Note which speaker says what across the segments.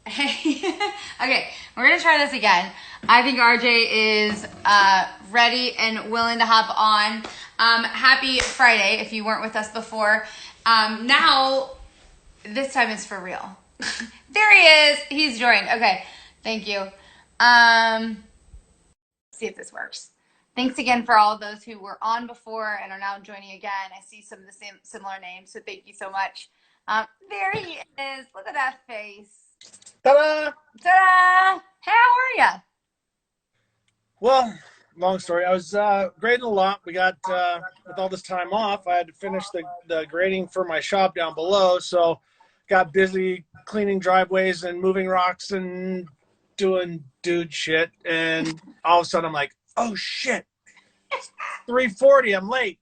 Speaker 1: Hey, okay, we're gonna try this again. I think RJ is ready and willing to hop on. Happy Friday if you weren't with us before. Now, this time it's for real. There he is. He's joined. Okay, thank you. See if this works. Thanks again for all of those who were on before and are now joining again. I see some of the same similar names, so thank you so much. There he is. Look at that face.
Speaker 2: Ta-da!
Speaker 1: Ta-da! Hey, how are you?
Speaker 2: Well, long story. I was grading a lot. We got with all this time off, I had to finish the grading for my shop down below. So got busy cleaning driveways and moving rocks and doing dude shit. And all of a sudden, I'm like, oh shit, 3:40. I'm late.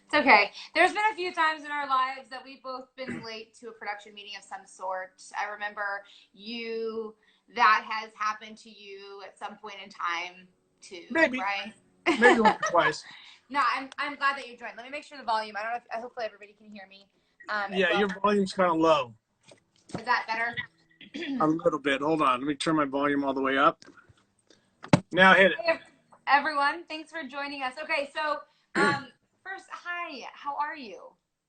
Speaker 1: It's okay. There's been a few times in our lives that we've both been late to a production meeting of some sort. I remember that has happened to you at some point in time too,
Speaker 2: Maybe,
Speaker 1: right?
Speaker 2: maybe once or twice.
Speaker 1: No, I'm glad that you joined. Let me make sure the volume. I don't know if hopefully everybody can hear me as
Speaker 2: Yeah,
Speaker 1: well.
Speaker 2: your volume's kind of low.
Speaker 1: Is that better?
Speaker 2: A little bit. Hold on. Let me turn my volume all the way up. Now hit it.
Speaker 1: Hey, everyone. Thanks for joining us. Okay, so first, hi. How are you?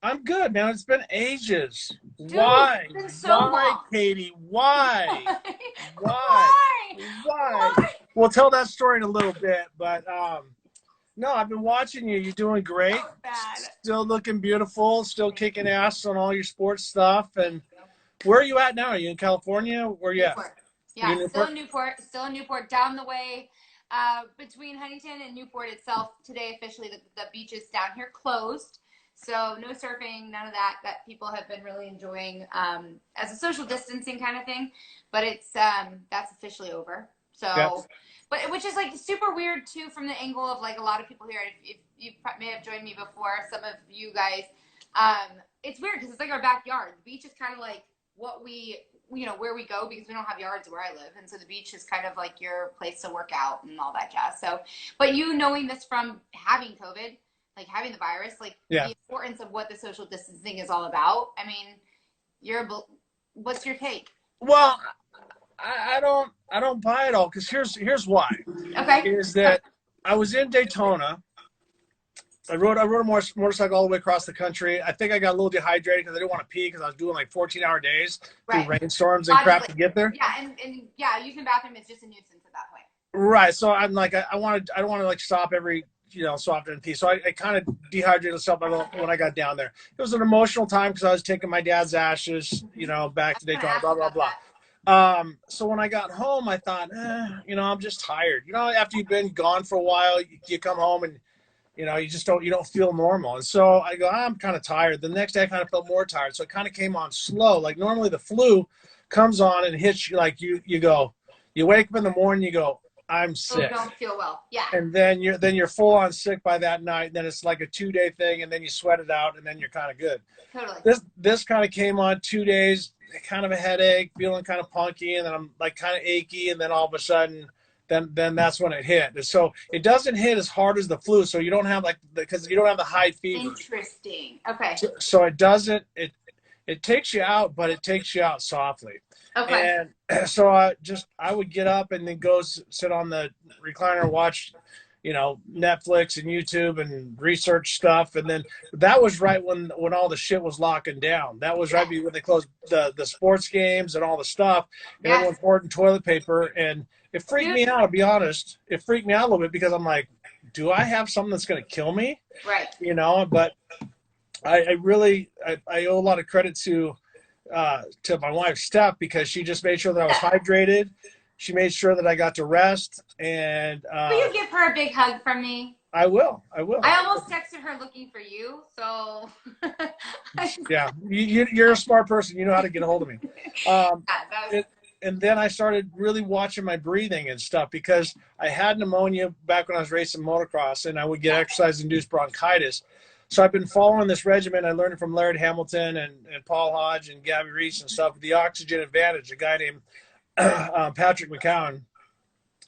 Speaker 2: I'm good, man. It's been ages.
Speaker 1: Dude,
Speaker 2: Why?
Speaker 1: it's been so
Speaker 2: Why,
Speaker 1: long.
Speaker 2: Katie? Why? Why?
Speaker 1: Why?
Speaker 2: Why?
Speaker 1: Why?
Speaker 2: We'll tell that story in a little bit, but no, I've been watching you. You're doing great.
Speaker 1: So bad.
Speaker 2: Still looking beautiful. Still kicking ass on all your sports stuff. And where are you at now? Are you in California? Where are you at?
Speaker 1: Newport.
Speaker 2: You
Speaker 1: Yeah,
Speaker 2: in
Speaker 1: still
Speaker 2: Newport?
Speaker 1: in Newport. Still in Newport. Down the way, between Huntington and Newport itself. Today, officially, the beaches down here closed. So no surfing, none of that. That people have been really enjoying as a social distancing kind of thing. But it's that's officially over.
Speaker 2: Yep.
Speaker 1: So, but which is like super weird too, from the angle of like a lot of people here. If you may have joined me before, some of you guys, it's weird because it's like our backyard. The beach is kind of like what we where we go because we don't have yards where I live, and so the beach is kind of like your place to work out and all that jazz. So, but you knowing this from having COVID, like having the virus, like
Speaker 2: Yeah.
Speaker 1: the importance of what the social distancing is all about. I mean, what's your take?
Speaker 2: Well, I don't buy it all because here's why.
Speaker 1: Okay.
Speaker 2: Is that I was in Daytona. I rode a motorcycle all the way across the country. I think I got a little dehydrated because I didn't want to pee because I was doing like 14-hour days through
Speaker 1: Right.
Speaker 2: rainstorms and crap to get there.
Speaker 1: Yeah, and yeah, using the bathroom is just a nuisance at that point.
Speaker 2: Right. So I'm like, I don't want to like stop every, so often and pee. So I kind of dehydrated myself when I got down there. It was an emotional time because I was taking my dad's ashes, back to Daytona, blah, blah, blah. So when I got home, I thought, I'm just tired. After you've been gone for a while, you come home and you don't feel normal. And so I go, I'm kind of tired. The next day I kind of felt more tired. So it kind of came on slow. Like normally the flu comes on and hits you like you wake up in the morning, you go, I'm sick.
Speaker 1: Oh, don't feel well. Yeah.
Speaker 2: And then you're full on sick by that night. And then it's like a 2-day thing and then you sweat it out and then you're kind of good.
Speaker 1: Totally.
Speaker 2: This kind of came on 2 days, kind of a headache, feeling kind of punky, and then I'm like kind of achy, and then all of a sudden then that's when it hit. And so it doesn't hit as hard as the flu, so you don't have because you don't have the high fever.
Speaker 1: Interesting. Okay.
Speaker 2: So it doesn't it takes you out, but it takes you out softly.
Speaker 1: Okay.
Speaker 2: And so I would get up and then go sit on the recliner and watch Netflix and YouTube and research stuff. And then that was right when all the shit was locking down. That was right when they closed the sports games and all the stuff, and everyone's hoarding toilet paper. And it freaked me out, I'll be honest. It freaked me out a little bit because I'm like, do I have something that's going to kill me?
Speaker 1: Right.
Speaker 2: But I really owe a lot of credit to my wife, Steph, because she just made sure that I was hydrated. She made sure that I got to rest. And
Speaker 1: will you give her a big hug from me?
Speaker 2: I will.
Speaker 1: I almost texted her looking for you. So
Speaker 2: yeah, you're a smart person. You know how to get a hold of me. And then I started really watching my breathing and stuff because I had pneumonia back when I was racing motocross, and I would get exercise-induced bronchitis. So I've been following this regimen. I learned it from Laird Hamilton and Paul Hodge and Gabby Reese and stuff, the Oxygen Advantage, a guy named Patrick McCowan.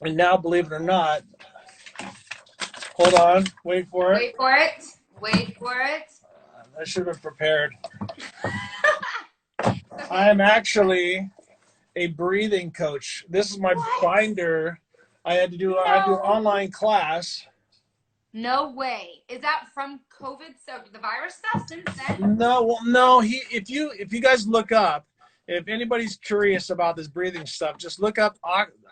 Speaker 2: And now, believe it or not, hold on, wait for it.
Speaker 1: Wait for it.
Speaker 2: I should have prepared. I am actually a breathing coach. This is my
Speaker 1: What?
Speaker 2: binder. I had to do an
Speaker 1: No.
Speaker 2: online class.
Speaker 1: No way. Is that from COVID? So the virus stuff since then?
Speaker 2: No, well, no. If you guys look up, if anybody's curious about this breathing stuff, just look up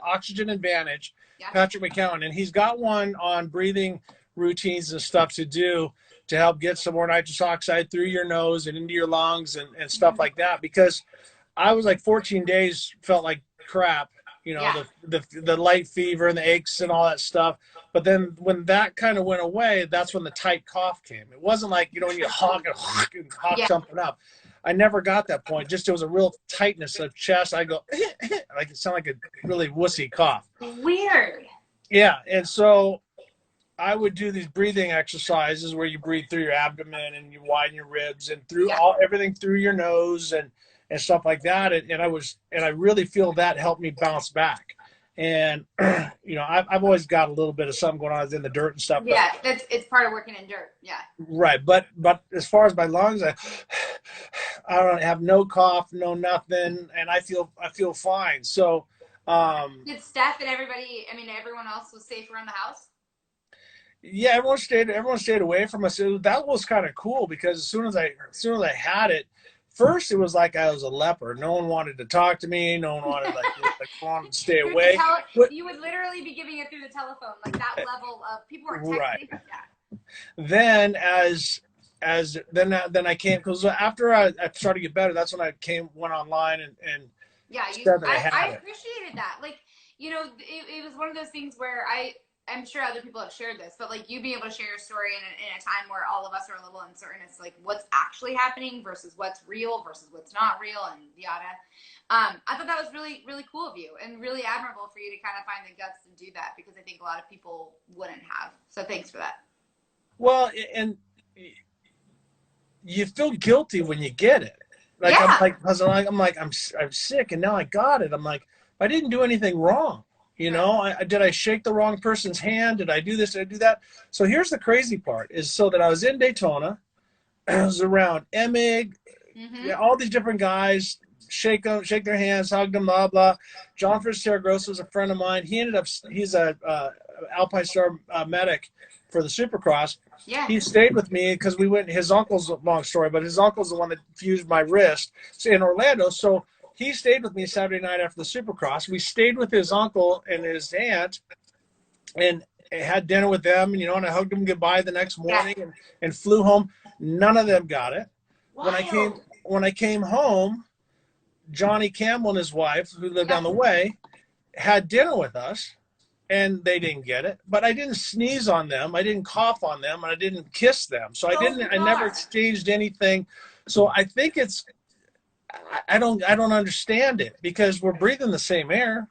Speaker 2: Oxygen Advantage,
Speaker 1: Yeah.
Speaker 2: Patrick McCowan, and he's got one on breathing routines and stuff to do to help get some more nitrous oxide through your nose and into your lungs and stuff like that. Because I was like 14 days, felt like crap, you know,
Speaker 1: Yeah.
Speaker 2: the light fever and the aches and all that stuff. But then when that kind of went away, that's when the tight cough came. It wasn't like, you know, when you hawk and cough
Speaker 1: Yeah.
Speaker 2: something up. I never got that point. Just it was a real tightness of chest. I go like it sounded like a really wussy cough.
Speaker 1: Weird.
Speaker 2: Yeah, and so I would do these breathing exercises where you breathe through your abdomen and you widen your ribs and through
Speaker 1: Yeah.
Speaker 2: everything through your nose and stuff like that. And I really feel that helped me bounce back. And you know, I've always got a little bit of something going on in the dirt and stuff.
Speaker 1: Yeah, it's part of working in dirt. Yeah.
Speaker 2: Right, but as far as my lungs, I don't have no cough, no nothing, and I feel fine. So,
Speaker 1: Did Steph and everybody? I mean, everyone else was safe around the house.
Speaker 2: yeah, everyone stayed away from us. That was kind of cool because as soon as I had it, first it was like I was a leper. No one wanted to talk to me. No one wanted wanted to stay
Speaker 1: Through
Speaker 2: away.
Speaker 1: you would literally be giving it through the telephone, like that level of people were
Speaker 2: Right.
Speaker 1: texting. Yeah.
Speaker 2: Then then I came because after I started to get better, that's when I went online and
Speaker 1: Yeah,
Speaker 2: said that I
Speaker 1: I
Speaker 2: had it.
Speaker 1: appreciated that. Like, you know, it was one of those things where I'm sure other people have shared this, but like you being able to share your story in a time where all of us are a little uncertain. It's like what's actually happening versus what's real versus what's not real and yada. I thought that was really, really cool of you and really admirable for you to kind of find the guts to do that because I think a lot of people wouldn't have. So thanks for that.
Speaker 2: Well, and you feel guilty when you get it. Like
Speaker 1: Yeah.
Speaker 2: I'm sick and now I got it. I'm like, I didn't do anything wrong. You
Speaker 1: Right.
Speaker 2: know, did I shake the wrong person's hand? Did I do this? Did I do that? So here's the crazy part is so that I was in Daytona. I was around Emig,
Speaker 1: Mm-hmm.
Speaker 2: all these different guys, shake their hands, hug them, blah, blah. John Fitzgerald was a friend of mine. He's a Alpine Star medic for the Supercross.
Speaker 1: Yeah.
Speaker 2: He stayed with me because we went. His uncle's a long story, but his uncle's the one that fused my wrist in Orlando. So he stayed with me Saturday night after the Supercross. We stayed with his uncle and his aunt, and had dinner with them. You know, and I hugged them goodbye the next morning and flew home. None of them got it.
Speaker 1: Wild.
Speaker 2: When I came home, Johnny Campbell and his wife, who lived down the way, had dinner with us and they didn't get it. But I didn't sneeze on them, I didn't cough on them, and I didn't kiss them. So I never exchanged anything. So I think I don't understand it because we're breathing the same air.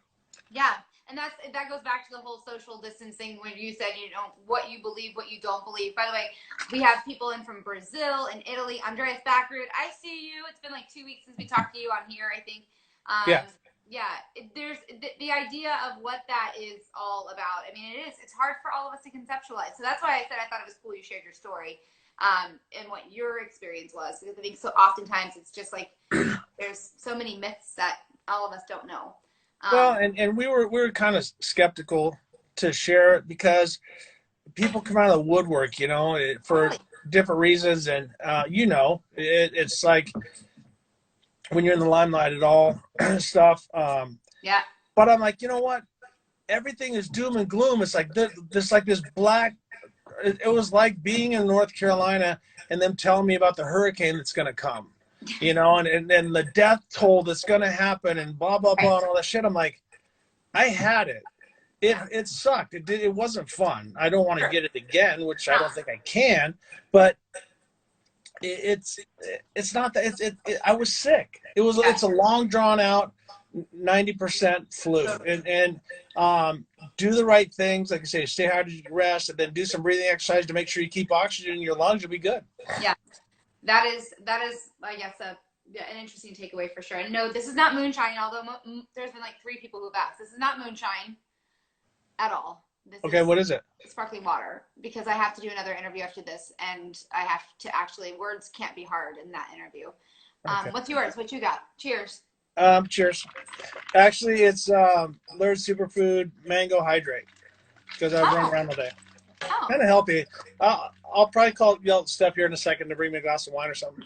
Speaker 1: Yeah. And that goes back to the whole social distancing when you said you don't what you believe, what you don't believe. By the way, we have people in from Brazil and Italy. Andreas Backroot, I see you. It's been like 2 weeks since we talked to you on here, I think.
Speaker 2: Yeah.
Speaker 1: Yeah, there's the idea of what that is all about. I mean, it's hard for all of us to conceptualize. So that's why I said I thought it was cool you shared your story and what your experience was, because I think so oftentimes it's just like there's so many myths that all of us don't know.
Speaker 2: Well, and we were kind of skeptical to share it because people come out of the woodwork, you know, for different reasons, and you know, it's like when you're in the limelight at all stuff.
Speaker 1: Yeah.
Speaker 2: But I'm like, you know what? Everything is doom and gloom. It's like this black. It was like being in North Carolina and them telling me about the hurricane that's going to come, you know, and the death toll that's going to happen and blah, blah, blah, and all that shit. I'm like, I had it. It sucked. It wasn't fun. I don't want to get it again, which I don't think I can, but it's not that I was sick. It's a long drawn out 90% flu and do the right things. Like I say, stay hydrated, rest, and then do some breathing exercise to make sure you keep oxygen in your lungs. You'll be good.
Speaker 1: Yeah. That is, I guess, an interesting takeaway for sure. And no, this is not moonshine, although there's been like 3 people who've asked. This is not moonshine at all. This is
Speaker 2: what is it?
Speaker 1: sparkling water, because I have to do another interview after this, and I have to actually, words can't be hard in that interview.
Speaker 2: Okay.
Speaker 1: What's yours? What you got? Cheers.
Speaker 2: Cheers. Actually, it's Lord Superfood Mango Hydrate because I run
Speaker 1: Oh,
Speaker 2: around all day.
Speaker 1: oh.
Speaker 2: Kind of healthy. I'll probably yell Steph here in a second to bring me a glass of wine or something.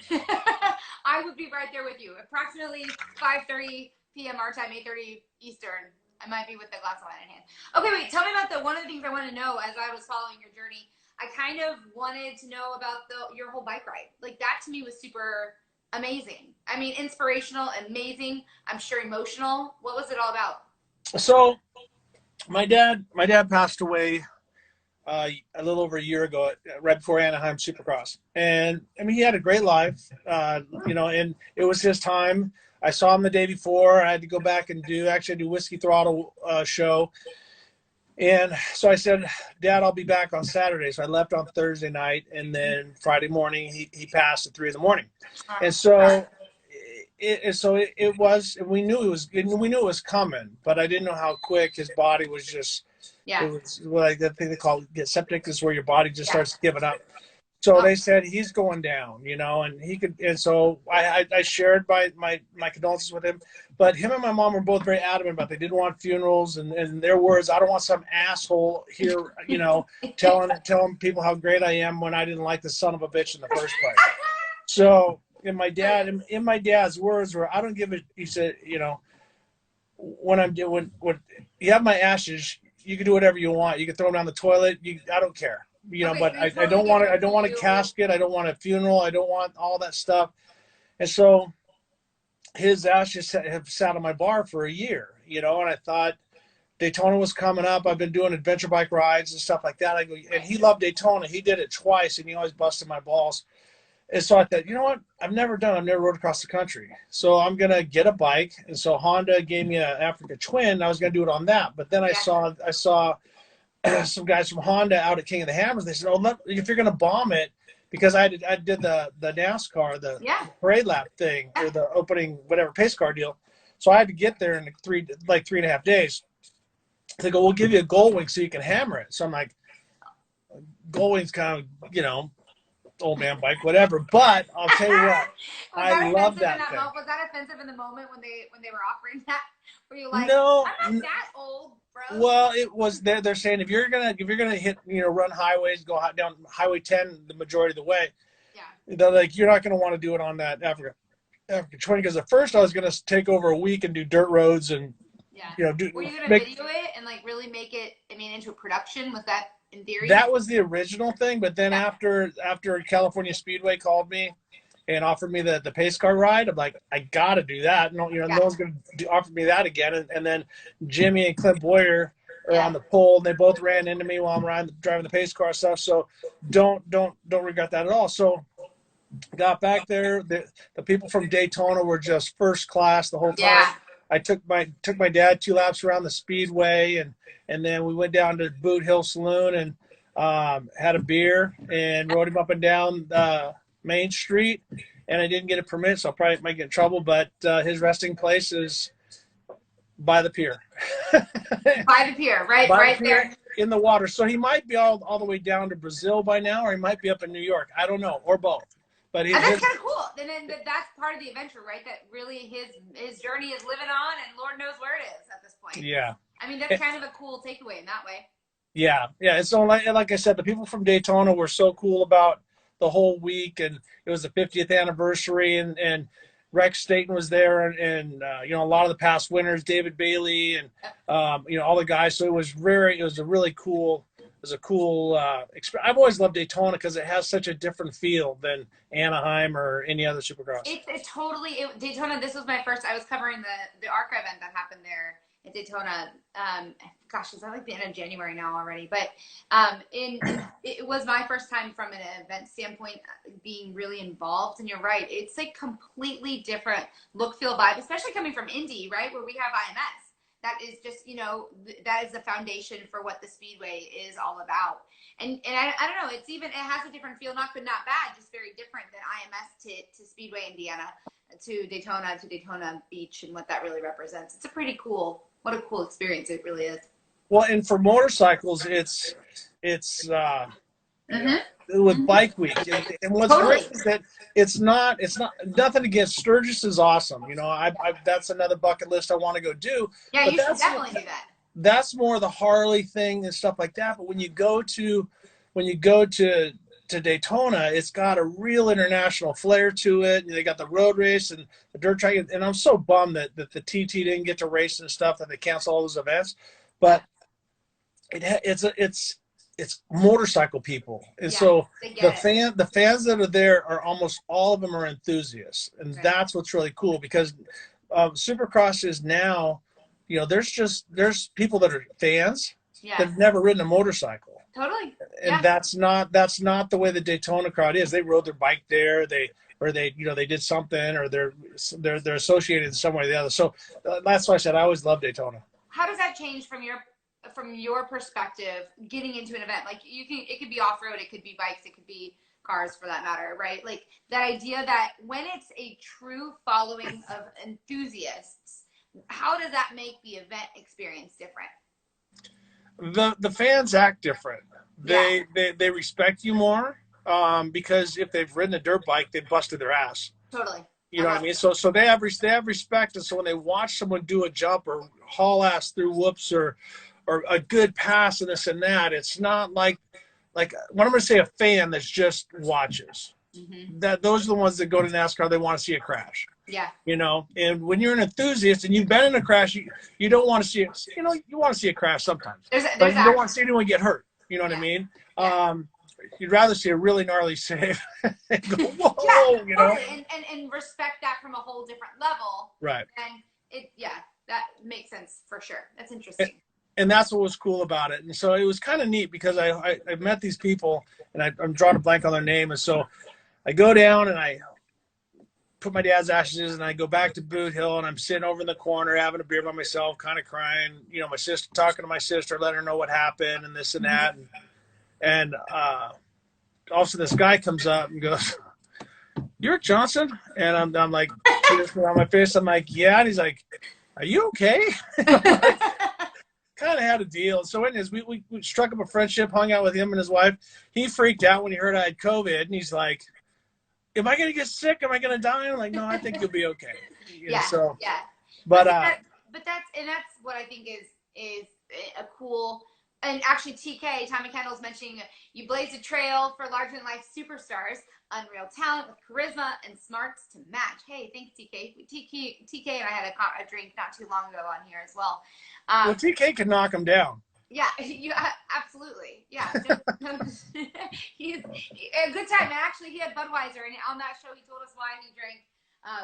Speaker 1: I would be right there with you. Approximately 5:30 p.m. our time, 8:30 Eastern. I might be with the glass of wine in hand. Okay, wait. Tell me about one of the things I want to know as I was following your journey. I kind of wanted to know about your whole bike ride. Like that to me was super amazing. I mean, inspirational, amazing. I'm sure emotional. What was it all about?
Speaker 2: So my dad passed away a little over a year ago, right before Anaheim Supercross. And I mean, he had a great life, and it was his time. I saw him the day before. I had to go back and do Whiskey Throttle show. And so I said, Dad, I'll be back on Saturday. So I left on Thursday night, and then Friday morning he passed at 3 a.m. And so it was, and we knew it was coming, but I didn't know how quick his body was just.
Speaker 1: Yeah.
Speaker 2: It was like that thing they call get septic, is where your body just starts giving up. So
Speaker 1: Oh.
Speaker 2: they said he's going down, and he could, and so I shared my condolences with him, but him and my mom were both very adamant about they didn't want funerals, and their words, I don't want some asshole here, telling people how great I am when I didn't like the son of a bitch in the first place. So in my dad's words were, I don't give a, he said, when I'm doing when you have my ashes, you can do whatever you want. You can throw them down the toilet. I don't care.
Speaker 1: Okay,
Speaker 2: But
Speaker 1: so
Speaker 2: I
Speaker 1: totally
Speaker 2: don't want to. I
Speaker 1: different
Speaker 2: don't
Speaker 1: for
Speaker 2: want a
Speaker 1: you.
Speaker 2: casket. I don't want a funeral. I don't want all that stuff. And so his ashes have sat on my bar for a year. And I thought Daytona was coming up. I've been doing adventure bike rides and stuff like that. I go, and he loved Daytona. He did it twice, and he always busted my balls. And so I thought, you know what? I've never rode across the country. So I'm going to get a bike. And so Honda gave me an Africa Twin. I was going to do it on that. But then I saw some guys from Honda out at King of the Hammers. They said, oh, if you're going to bomb it, because I did the NASCAR, the parade lap thing, or the opening, whatever, pace car deal. So I had to get there in 3.5 days. They go, we'll give you a Goldwing so you can hammer it. So I'm like, Goldwing's kind of, old man bike, whatever. But I'll tell you what, I love that thing.
Speaker 1: Was that offensive in the moment when they were offering that? Were you like,
Speaker 2: no,
Speaker 1: I'm not that old, bro?
Speaker 2: Well, it was. They're saying if you're gonna hit, run highways, go down Highway 10 the majority of the way.
Speaker 1: Yeah.
Speaker 2: They're like, you're not gonna want to do it on that Africa 20, because at first I was gonna take over a week and do dirt roads and
Speaker 1: Were you gonna video it and like really make it? I mean, into a production? Was that in theory?
Speaker 2: That was the original thing, but then after California Speedway called me and offered me the pace car ride, I'm like, I gotta do that. No, no one's gonna offer me that again. And then Jimmy and Clint Boyer are on the pole, and they both ran into me while I'm driving the pace car stuff. So don't regret that at all. So got back there, the people from Daytona were just first class the whole time.
Speaker 1: Yeah.
Speaker 2: I took my dad 2 laps around the speedway, and then we went down to Boot Hill Saloon and had a beer and rode him up and down Main Street. And I didn't get a permit, so I probably might get in trouble. But his resting place is by the pier.
Speaker 1: By the pier, right there
Speaker 2: in the water. So he might be all the way down to Brazil by now, or he might be up in New York. I don't know, or both. But
Speaker 1: that's kind of cool. And then that's part of the adventure, right? That really his journey is living on, and Lord knows where it is at this point.
Speaker 2: Yeah.
Speaker 1: I mean, that's kind of a cool takeaway in that way.
Speaker 2: Yeah. And so, like I said, the people from Daytona were so cool about the whole week, and it was the 50th anniversary, and Rex Staten was there, and a lot of the past winners, David Bailey, and all the guys. So it was a really cool. It was a cool experience. I've always loved Daytona because it has such a different feel than Anaheim or any other Supercross.
Speaker 1: Daytona. This was my first. I was covering the ARCA event that happened there at Daytona. Gosh, is that like the end of January now already? But it was my first time from an event standpoint being really involved. And you're right, it's like completely different look, feel, vibe, especially coming from Indy, right, where we have IMS. That is just, that is the foundation for what the Speedway is all about. And I don't know, it has a different feel, not good, not bad, just very different than IMS to Speedway Indiana, to Daytona Beach, and what that really represents. It's what a cool experience it really is.
Speaker 2: Well, and for motorcycles, it's with Bike Week. And what's
Speaker 1: Totally.
Speaker 2: great is that it's not nothing against Sturgis is awesome. You know, I that's another bucket list I want to go do.
Speaker 1: Yeah,
Speaker 2: But
Speaker 1: you should definitely do that.
Speaker 2: that's more the Harley thing and stuff like that. But when you go to Daytona, it's got a real international flair to it. They got the road race and the dirt track, and I'm so bummed that the TT didn't get to race and stuff, and they canceled all those events. But it's motorcycle people, and
Speaker 1: Yeah,
Speaker 2: so
Speaker 1: they get it.
Speaker 2: the fans that are there are almost all of them are enthusiasts, and
Speaker 1: Right.
Speaker 2: that's what's really cool because Supercross is now, you know, there's people that are fans
Speaker 1: Yeah,
Speaker 2: that have never ridden a motorcycle.
Speaker 1: totally.
Speaker 2: And
Speaker 1: Yeah.
Speaker 2: that's not the way the Daytona crowd is. They rode their bike there, they you know they did something, or they're associated in some way or the other. So that's why I said I always love Daytona.
Speaker 1: How does that change from your perspective getting into an event? Like it could be off-road, it could be bikes, it could be cars for that matter, right? Like that idea that when it's a true following of enthusiasts, how does that make the event experience different?
Speaker 2: The fans act different.
Speaker 1: Yeah,
Speaker 2: They respect you more, because if they've ridden a dirt bike, they've busted their ass.
Speaker 1: totally.
Speaker 2: You know what I mean? So they have respect, and so when they watch someone do a jump or haul ass through whoops or a good pass and this and that, it's not like when I'm going to say a fan that's just watches.
Speaker 1: Mm-hmm.
Speaker 2: That those are the ones that go to NASCAR. They want to see a crash.
Speaker 1: Yeah.
Speaker 2: You know, and when you're an enthusiast and you've been in a crash, you don't want to see it. You know, you want to see a crash sometimes, but you don't want to see anyone get hurt. You know what I mean?
Speaker 1: Yeah.
Speaker 2: You'd rather see a really gnarly save and go, whoa,
Speaker 1: Yeah,
Speaker 2: you know?
Speaker 1: totally. And respect that from a whole different level.
Speaker 2: Right.
Speaker 1: And that makes sense for sure. That's interesting.
Speaker 2: And that's what was cool about it. And so it was kind of neat because I met these people, and I'm drawing a blank on their name. And so I go down and I put my dad's ashes, and I go back to Boot Hill, and I'm sitting over in the corner having a beer by myself, kind of crying. You know, my sister, talking to my sister, letting her know what happened and this and that. And all of a sudden this guy comes up and goes, "You're Rick Johnson?" And I'm like, on my face, I'm like, "Yeah." And he's like, "Are you okay?" Kind of had a deal. So anyways, we struck up a friendship, hung out with him and his wife. He freaked out when he heard I had COVID, and he's like, "Am I going to get sick? Am I going to die?" I'm like, "No, I think you'll be okay."
Speaker 1: Yeah.
Speaker 2: So,
Speaker 1: yeah.
Speaker 2: but
Speaker 1: that's what I think is a cool. And actually, Tommy Kendall's mentioning you blazed a trail for larger than life superstars, unreal talent with charisma and smarts to match. Hey, thanks, TK. TK and I had a drink not too long ago on here as well.
Speaker 2: Well, TK can knock him down.
Speaker 1: Yeah, you absolutely. Yeah, he's a good time. And actually, he had Budweiser, and on that show, he told us why he drank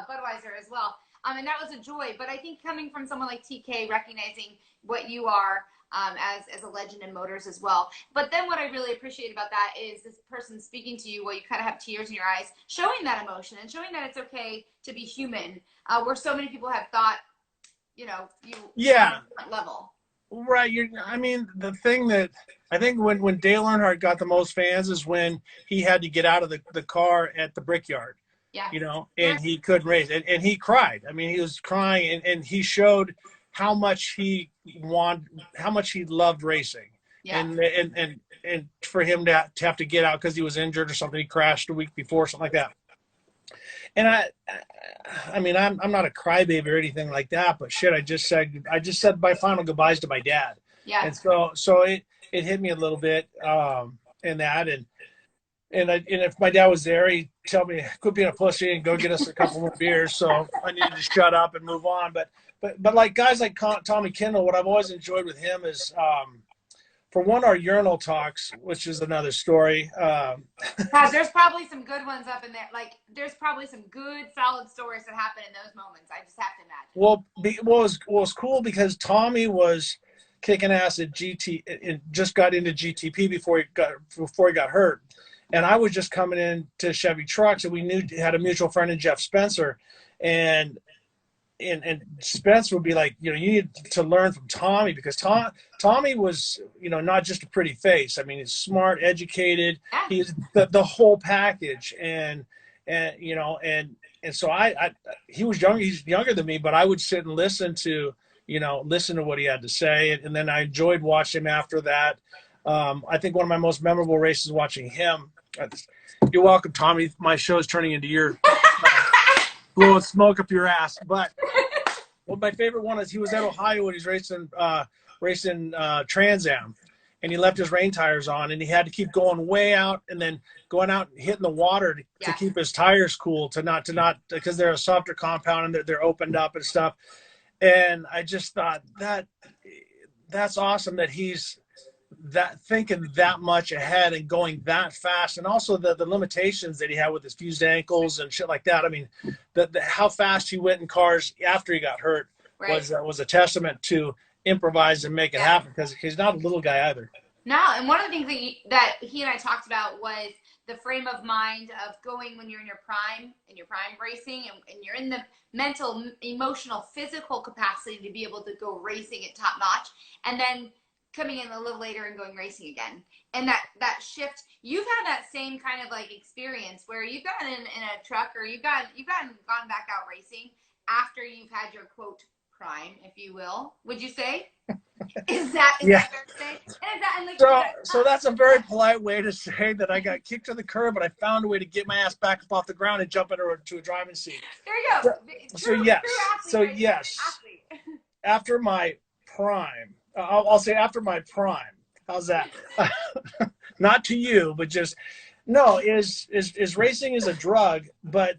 Speaker 1: Budweiser as well. And that was a joy. But I think coming from someone like TK, recognizing what you are as a legend in motors as well. But then what I really appreciate about that is this person speaking to you while you kind of have tears in your eyes, showing that emotion and showing that it's okay to be human, where so many people have thought, you know, you
Speaker 2: Yeah.
Speaker 1: level.
Speaker 2: Right. I mean, the thing that I think when Dale Earnhardt got the most fans is when he had to get out of the car at the Brickyard.
Speaker 1: Yeah.
Speaker 2: You know, and he couldn't race. And he cried. I mean, he was crying, and he showed how much he loved racing.
Speaker 1: Yeah.
Speaker 2: And for him to have to get out because he was injured or something, he crashed a week before, something like that. And I mean, I'm not a crybaby or anything like that, but shit, I just said my final goodbyes to my dad.
Speaker 1: Yeah.
Speaker 2: And so it hit me a little bit, in that, and if my dad was there, he'd tell me, "Quit being a pussy and go get us a couple more beers." So I needed to shut up and move on. But like guys like Tommy Kendall, what I've always enjoyed with him is, for one, our urinal talks, which is another story.
Speaker 1: God, there's probably some good ones up in there. Like, there's probably some good, solid stories that happen in those moments. I just have to imagine.
Speaker 2: Well, it was cool because Tommy was kicking ass at GT and just got into GTP before he got hurt, and I was just coming into Chevy Trucks, and we had a mutual friend in Jeff Spencer, and Spence would be like, you know, you need to learn from Tommy, because Tommy was, you know, not just a pretty face. I mean, he's smart, educated. He's the whole package. And you know, and so he was young. He's younger than me, but I would sit and listen to what he had to say. And then I enjoyed watching him after that. I think one of my most memorable races watching him. You're welcome, Tommy. My show is turning into your blowing smoke up your ass. But well, my favorite one is he was at Ohio and he's racing Trans Am, and he left his rain tires on, and he had to keep going way out and then going out and hitting the water to keep his tires cool, to not because they're a softer compound and they're opened up and stuff. And I just thought that's awesome that he's that thinking that much ahead and going that fast, and also the limitations that he had with his fused ankles and shit like that. I mean, how fast he went in cars after he got hurt was a testament to improvise and make it happen, because he's not a little guy either.
Speaker 1: No, and one of the things that he and I talked about was the frame of mind of going when you're in your prime racing, and you're in the mental, emotional, physical capacity to be able to go racing at top notch, and then coming in a little later and going racing again. And that shift, you've had that same kind of like experience where you've gotten in a truck, or you've gone back out racing after you've had your quote prime, if you will. Would you say? Is that fair to say?
Speaker 2: So that's a very polite way to say that I got kicked to the curb, but I found a way to get my ass back up off the ground and jump into a driving seat.
Speaker 1: There you go.
Speaker 2: So yes. After my prime, I'll say after my prime. How's that? Not to you, but just no. Is racing is a drug, but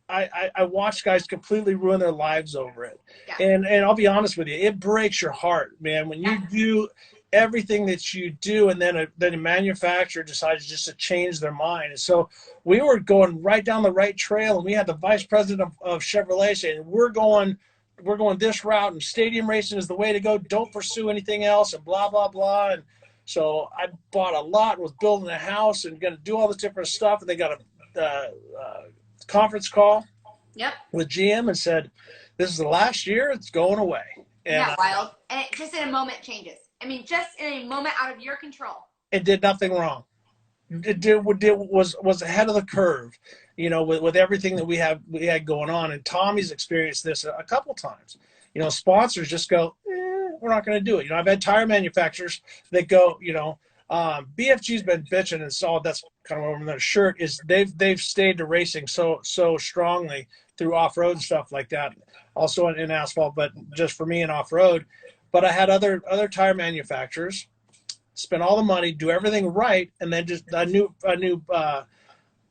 Speaker 2: I watch guys completely ruin their lives over it. Yeah. And I'll be honest with you, it breaks your heart, man, when you do everything that you do, and then a manufacturer decides just to change their mind. And so we were going right down the right trail, and we had the vice president of Chevrolet saying, we're going this route, and stadium racing is the way to go. Don't pursue anything else, and blah, blah, blah. And so I bought a lot, was building a house and going to do all this different stuff. And they got a conference call with GM and said, this is the last year, it's going away. And
Speaker 1: wild. And it just in a moment changes. I mean, just in a moment out of your control.
Speaker 2: It did nothing wrong. It was ahead of the curve, you know, with everything that we had going on. And Tommy's experienced this a couple times. You know, sponsors just go, we're not going to do it. You know, I've had tire manufacturers that go, you know, BFG's been bitching, and so that's kind of over their shirt, is they've stayed to racing so strongly through off-road and stuff like that, also in asphalt, but just for me in off-road. But I had other tire manufacturers spend all the money, do everything right, and then just a new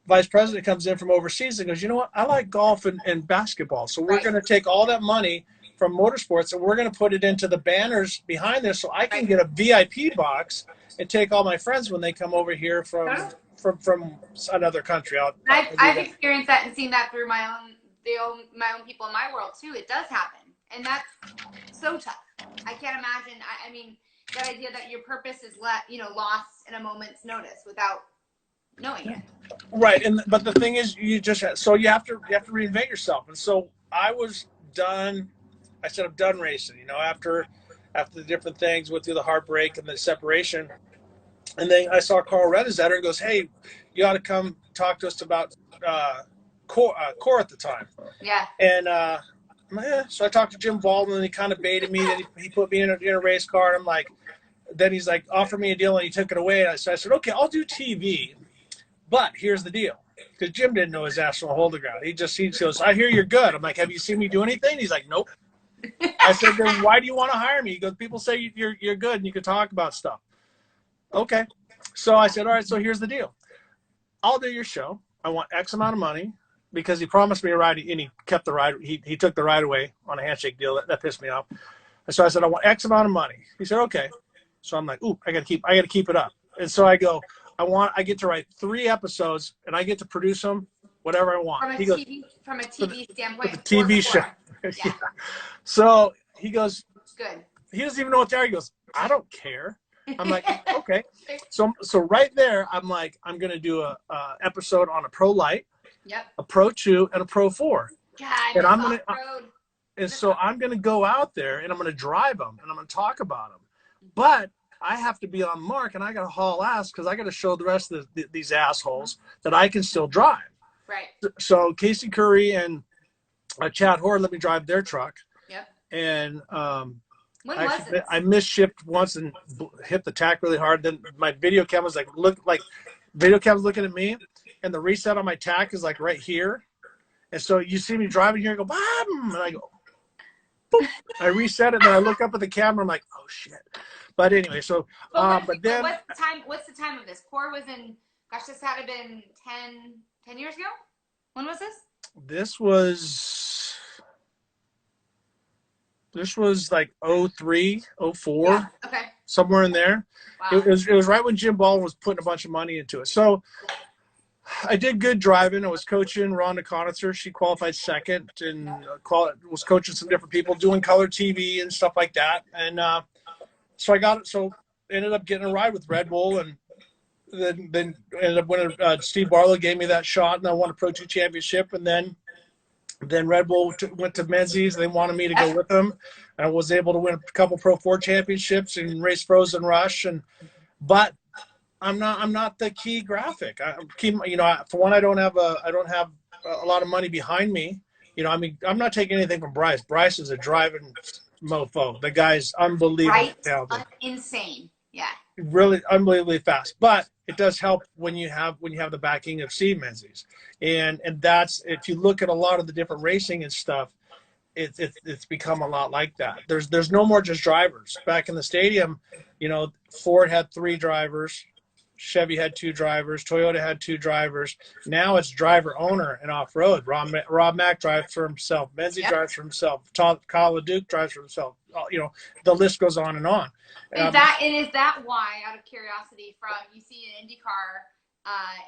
Speaker 2: vice president comes in from overseas and goes, you know what, I like golf and basketball, so we're going to take all that money from motorsports and we're going to put it into the banners behind this, so I can get a VIP box and take all my friends when they come over here from another country.
Speaker 1: I've experienced that and seen that through my own people in my world too. It does happen, and that's so tough. I can't imagine. I mean, that idea that your purpose is lost in a moment's notice without knowing it.
Speaker 2: Right, but the thing is, you have to reinvent yourself. And so I was done. I said, I'm done racing. You know, after the different things, went through the heartbreak and the separation. And then I saw Carl Redezetter and goes, hey, you ought to come talk to us about core at the time. Yeah. And so I talked to Jim Baldwin, and he kind of baited me. Then he put me in a race car. And I'm like, then he's like, offered me a deal, and he took it away. And so I said, okay, I'll do TV. But here's the deal. Because Jim didn't know his ass from a hole to ground. He goes, I hear you're good. I'm like, have you seen me do anything? He's like, nope. I said, then why do you want to hire me? He goes, people say you're good and you can talk about stuff. Okay. So I said, all right, so here's the deal. I'll do your show. I want X amount of money, because he promised me a ride, and he kept the ride. He took the ride away on a handshake deal. That pissed me off. And so I said, I want X amount of money. He said, okay. So I'm like, ooh, I gotta keep it up. And so I go, I get to write 3 episodes, and I get to produce them, whatever I want.
Speaker 1: From a TV standpoint.
Speaker 2: The TV show. Yeah. So he goes,
Speaker 1: good.
Speaker 2: He doesn't even know what they are. He goes, I don't care. I'm like, okay. So right there, I'm like, I'm going to do a episode on a Pro Light, a Pro 2, and a Pro 4.
Speaker 1: God,
Speaker 2: and I'm going to go out there, and I'm going to drive them, and I'm going to talk about them. But I have to be on mark, and I got to haul ass, because I got to show the rest of these assholes that I can still drive.
Speaker 1: Right.
Speaker 2: So Casey Curry and Chad Horde let me drive their truck.
Speaker 1: Yep.
Speaker 2: And
Speaker 1: When was
Speaker 2: I
Speaker 1: this?
Speaker 2: misshipped once and hit the tack really hard. Then my video cam was like, video cam's looking at me, and the reset on my tack is like right here. And so you see me driving here and go, Bam! And I go, boop. I reset it, and then I look up at the camera. I'm like, oh shit. But anyway, so but then
Speaker 1: What's the time of this? Core was in. Gosh, this had to been 10 years ago. When was this?
Speaker 2: This was like 03, 04,
Speaker 1: Yeah. Okay.
Speaker 2: somewhere in there.
Speaker 1: Wow.
Speaker 2: It was right when Jim Baldwin was putting a bunch of money into it. So I did good driving. I was coaching Rhonda Conitzer. She qualified second, and was coaching some different people, doing color TV and stuff like that. And so ended up getting a ride with Red Bull, and then ended up winning. Steve Barlow gave me that shot, and I won a Pro 2 championship. And then Red Bull went to Menzies. They wanted me to go with them. And I was able to win a couple Pro 4 championships and race Frozen Rush. But I'm not the key graphic. For one, I don't have a lot of money behind me. I'm not taking anything from Bryce. Bryce is a driving mofo. The guy's unbelievably talented.
Speaker 1: Insane. Yeah.
Speaker 2: Really unbelievably fast. But it does help when you have the backing of Steve Menzies. And that's, if you look at a lot of the different racing and stuff, it's become a lot like that. There's no more just drivers. Back in the stadium, Ford had 3 drivers, Chevy had 2 drivers, Toyota had 2 drivers. Now it's driver, owner, and off road. Rob Mack drives for himself. Menzies drives for himself. Kyle LeDuc drives for himself. The list goes on and on.
Speaker 1: Is that why, out of curiosity, you see an IndyCar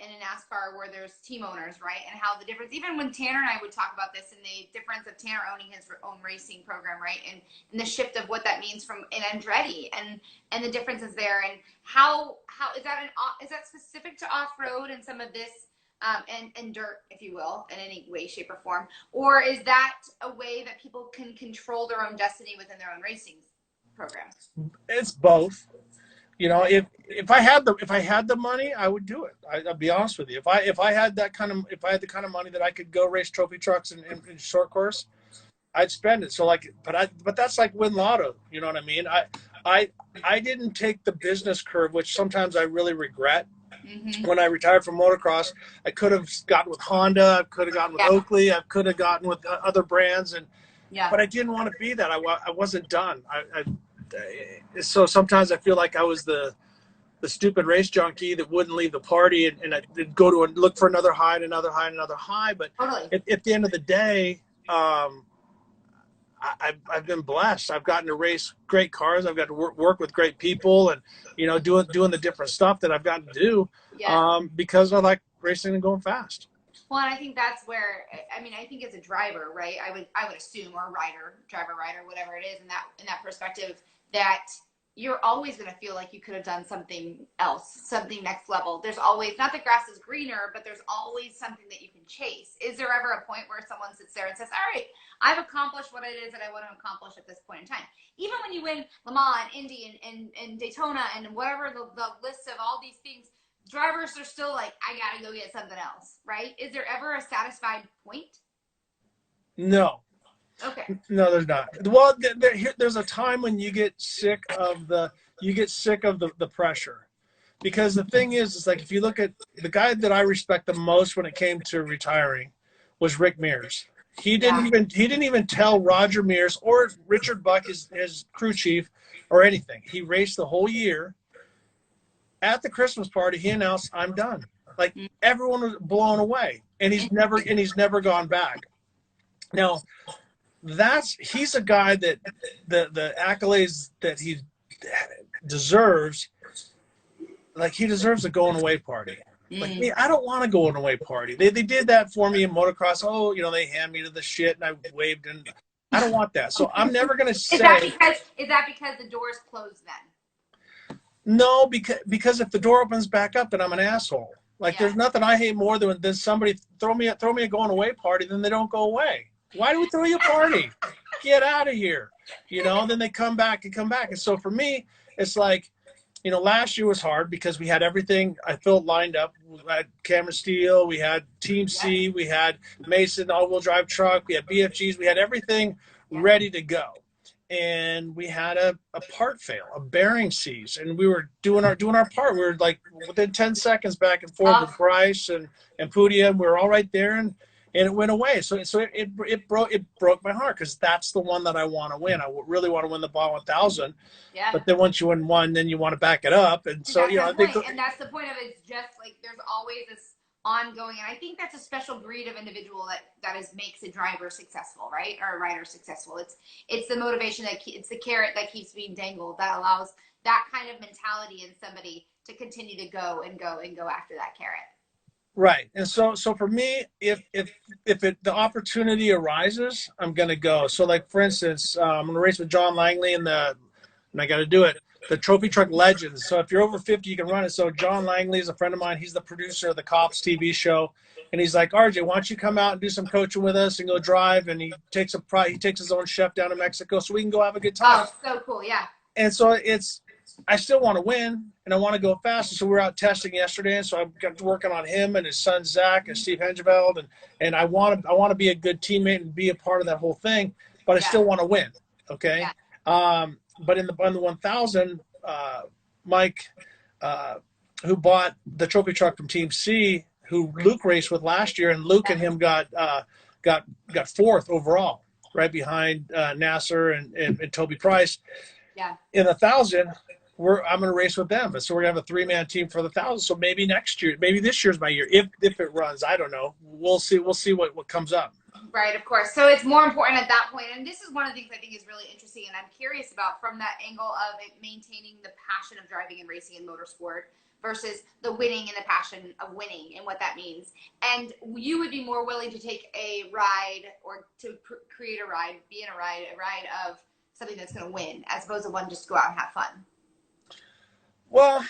Speaker 1: and a NASCAR where there's team owners, right? And how the difference, even when Tanner and I would talk about this, and the difference of Tanner owning his own racing program, right? And the shift of what that means from in Andretti and the differences there, and how is that specific to off-road and some of this and dirt, if you will, in any way, shape, or form? Or is that a way that people can control their own destiny within their own racing program?
Speaker 2: It's both. If I had the money, I would do it. I'll be honest with you. If I had the kind of money that I could go race trophy trucks in short course, I'd spend it. So but that's like win lotto. You know what I mean? I didn't take the business curve, which sometimes I really regret. Mm-hmm. When I retired from motocross, I could have gotten with Honda. I could have gotten with Oakley. I could have gotten with other brands, but I didn't want to be that. I wasn't done. So sometimes I feel like I was the stupid race junkie that wouldn't leave the party, and I'd go to look for another high, and another high, and another high. But totally. At the end of the day, I've been blessed. I've gotten to race great cars. I've got to work with great people, and doing the different stuff that I've gotten to do because I like racing and going fast.
Speaker 1: Well, and I think that's where, I think as a driver, right, I would assume, or driver, whatever it is, in that perspective, that you're always going to feel like you could have done something else, something next level. There's always, not that grass is greener, but there's always something that you can chase. Is there ever a point where someone sits there and says, all right, I've accomplished what it is that I want to accomplish at this point in time? Even when you win Le Mans and Indy and Daytona and whatever the list of all these things, drivers are still like, I got to go get something else, right? Is there ever a satisfied point?
Speaker 2: No.
Speaker 1: Okay.
Speaker 2: No, there's not. Well, there's a time when you get sick of the pressure, because the thing is like, if you look at the guy that I respect the most when it came to retiring was Rick Mears. He didn't even tell Roger Mears or Richard Buck, his crew chief, or anything. He raced the whole year. At the Christmas party, he announced, "I'm done." Like, everyone was blown away, and he's never gone back. Now, he's a guy that the accolades that he deserves, like, he deserves a going away party. Like me, I don't want to go on a away party. They did that for me in motocross. Oh, they hand me to the shit and I waved, and I don't want that. So I'm never going to say.
Speaker 1: Is that because the door's closed then?
Speaker 2: No, because if the door opens back up, then I'm an asshole. Like, there's nothing I hate more than somebody throw me a going away party, then they don't go away. Why do we throw you a party? Get out of here. Then they come back. And so for me, it's like, last year was hard because we had everything I felt lined up. We had Cameron Steele, we had Team C, we had Mason all-wheel drive truck, we had BFGs, we had everything ready to go. and we had a part fail, a bearing seize, and we were doing our part. We were like within 10 seconds back and forth with
Speaker 1: Oh,
Speaker 2: Bryce and Pudia, and we were all right there, and it went away. So it broke my heart because that's the one that I want to win. I really want to win the ball 1,000.
Speaker 1: yeah.
Speaker 2: But then once you win one, then you want to back it up, and so
Speaker 1: That's
Speaker 2: I
Speaker 1: the
Speaker 2: think
Speaker 1: point. And that's the point of it. It's just like there's always this ongoing, and I think that's a special breed of individual that makes a driver successful, right? Or a rider successful. It's the motivation it's the carrot that keeps being dangled that allows that kind of mentality in somebody to continue to go and go and go after that carrot.
Speaker 2: right. And so for me, if the opportunity arises, I'm gonna go. So like for instance, I'm gonna race with John Langley and I got to do it. The Trophy Truck Legends. So if you're over 50, you can run it. So John Langley is a friend of mine. He's the producer of the Cops TV show, and he's like, RJ, why don't you come out and do some coaching with us and go drive? And he takes his own chef down to Mexico so we can go have a good time.
Speaker 1: Oh, so cool, yeah.
Speaker 2: And so I still want to win and I want to go fast. So we were out testing yesterday, and so I'm working on him and his son Zach and Steve Hengeveld, and I want to be a good teammate and be a part of that whole thing, but I still want to win. Okay.
Speaker 1: Yeah.
Speaker 2: But on the 1,000, Mike, who bought the trophy truck from Team C, who Luke raced with last year, and Luke and him got fourth overall, right behind Nasser and Toby Price.
Speaker 1: Yeah.
Speaker 2: In the 1,000, I'm going to race with them, so we're going to have a 3-man team for the 1,000. So maybe next year, maybe this year's my year if it runs. I don't know. We'll see. We'll see what comes up.
Speaker 1: Right, of course. So it's more important at that point. And this is one of the things I think is really interesting and I'm curious about from that angle of it maintaining the passion of driving and racing in motorsport versus the winning and the passion of winning and what that means. And you would be more willing to take a ride or to create a ride, be in a ride of something that's going to win as opposed to one just to go out and have fun.
Speaker 2: Well,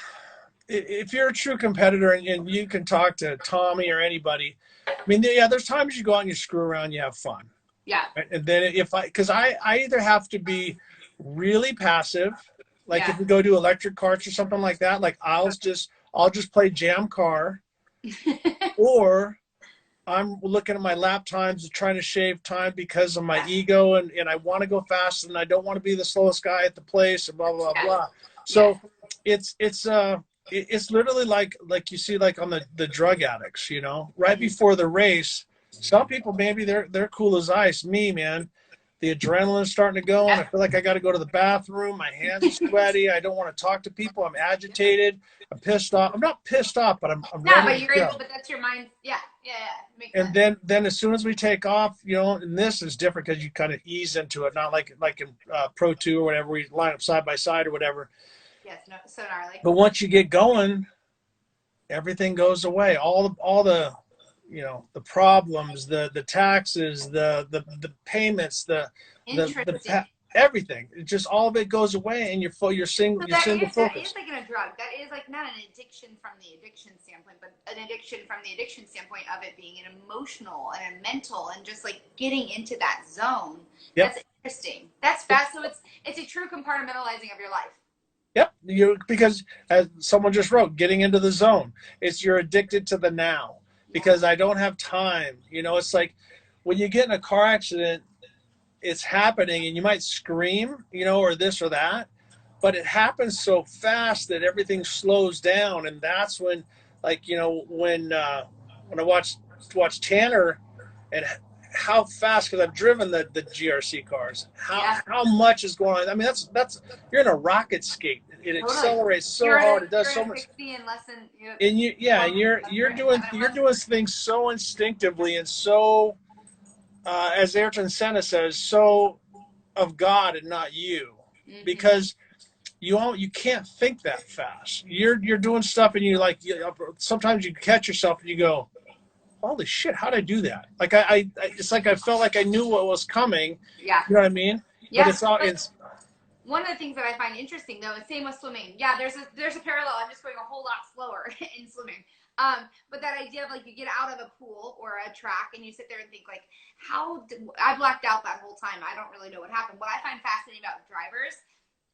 Speaker 2: if you're a true competitor and you can talk to Tommy or anybody, I mean, yeah, there's times you go out and you screw around, you have fun.
Speaker 1: Yeah.
Speaker 2: Right? And then because I either have to be really passive, like if we go do electric carts or something like that, like I'll just play jam car, or I'm looking at my lap times and trying to shave time because of my ego and I want to go fast and I don't want to be the slowest guy at the place and blah blah blah. So it's literally like you see like on the drug addicts, right before the race. Some people maybe they're cool as ice. Me, man, the adrenaline's starting to go and I feel like I got to go to the bathroom. My hands are sweaty. I don't want to talk to people. I'm agitated. I'm pissed off. I'm not pissed off, but I'm ready
Speaker 1: but you're
Speaker 2: to go.
Speaker 1: able, but that's your mind. Yeah. Makes
Speaker 2: And
Speaker 1: sense.
Speaker 2: then as soon as we take off, and this is different because you kind of ease into it, not like in Pro 2 or whatever, we line up side by side or whatever.
Speaker 1: Yes, no, so gnarly.
Speaker 2: But once you get going, everything goes away. All the the problems, the taxes, the payments, the everything. It just all of it goes away, and you're single
Speaker 1: that
Speaker 2: focused.
Speaker 1: That is like in a drug. That is like not an addiction from the addiction standpoint, but an addiction from the addiction standpoint of it being an emotional and a mental and just like getting into that zone. Yep. That's interesting. That's fast. So it's a true compartmentalizing of your life.
Speaker 2: Yep, because as someone just wrote, getting into the zone. It's you're addicted to the now because I don't have time. It's like when you get in a car accident, it's happening and you might scream, or this or that, but it happens so fast that everything slows down. And that's when, like, when I watch Tanner and how fast, because I've driven the GRC cars, how much is going on. I mean, that's you're in a rocket skate. It accelerates so hard. It does so much. And you're doing things so instinctively and so, as Ayrton Senna says, so of God and not you, because you can't think that fast. You're doing stuff and sometimes you catch yourself and you go, holy shit, how'd I do that? Like it's like I felt like I knew what was coming. Yeah. You know what I mean?
Speaker 1: Yeah. But it's one of the things that I find interesting though is same with swimming. Yeah, there's a parallel. I'm just going a whole lot slower in swimming. But that idea of like you get out of a pool or a track and you sit there and think like, I blacked out that whole time. I don't really know what happened. What I find fascinating about drivers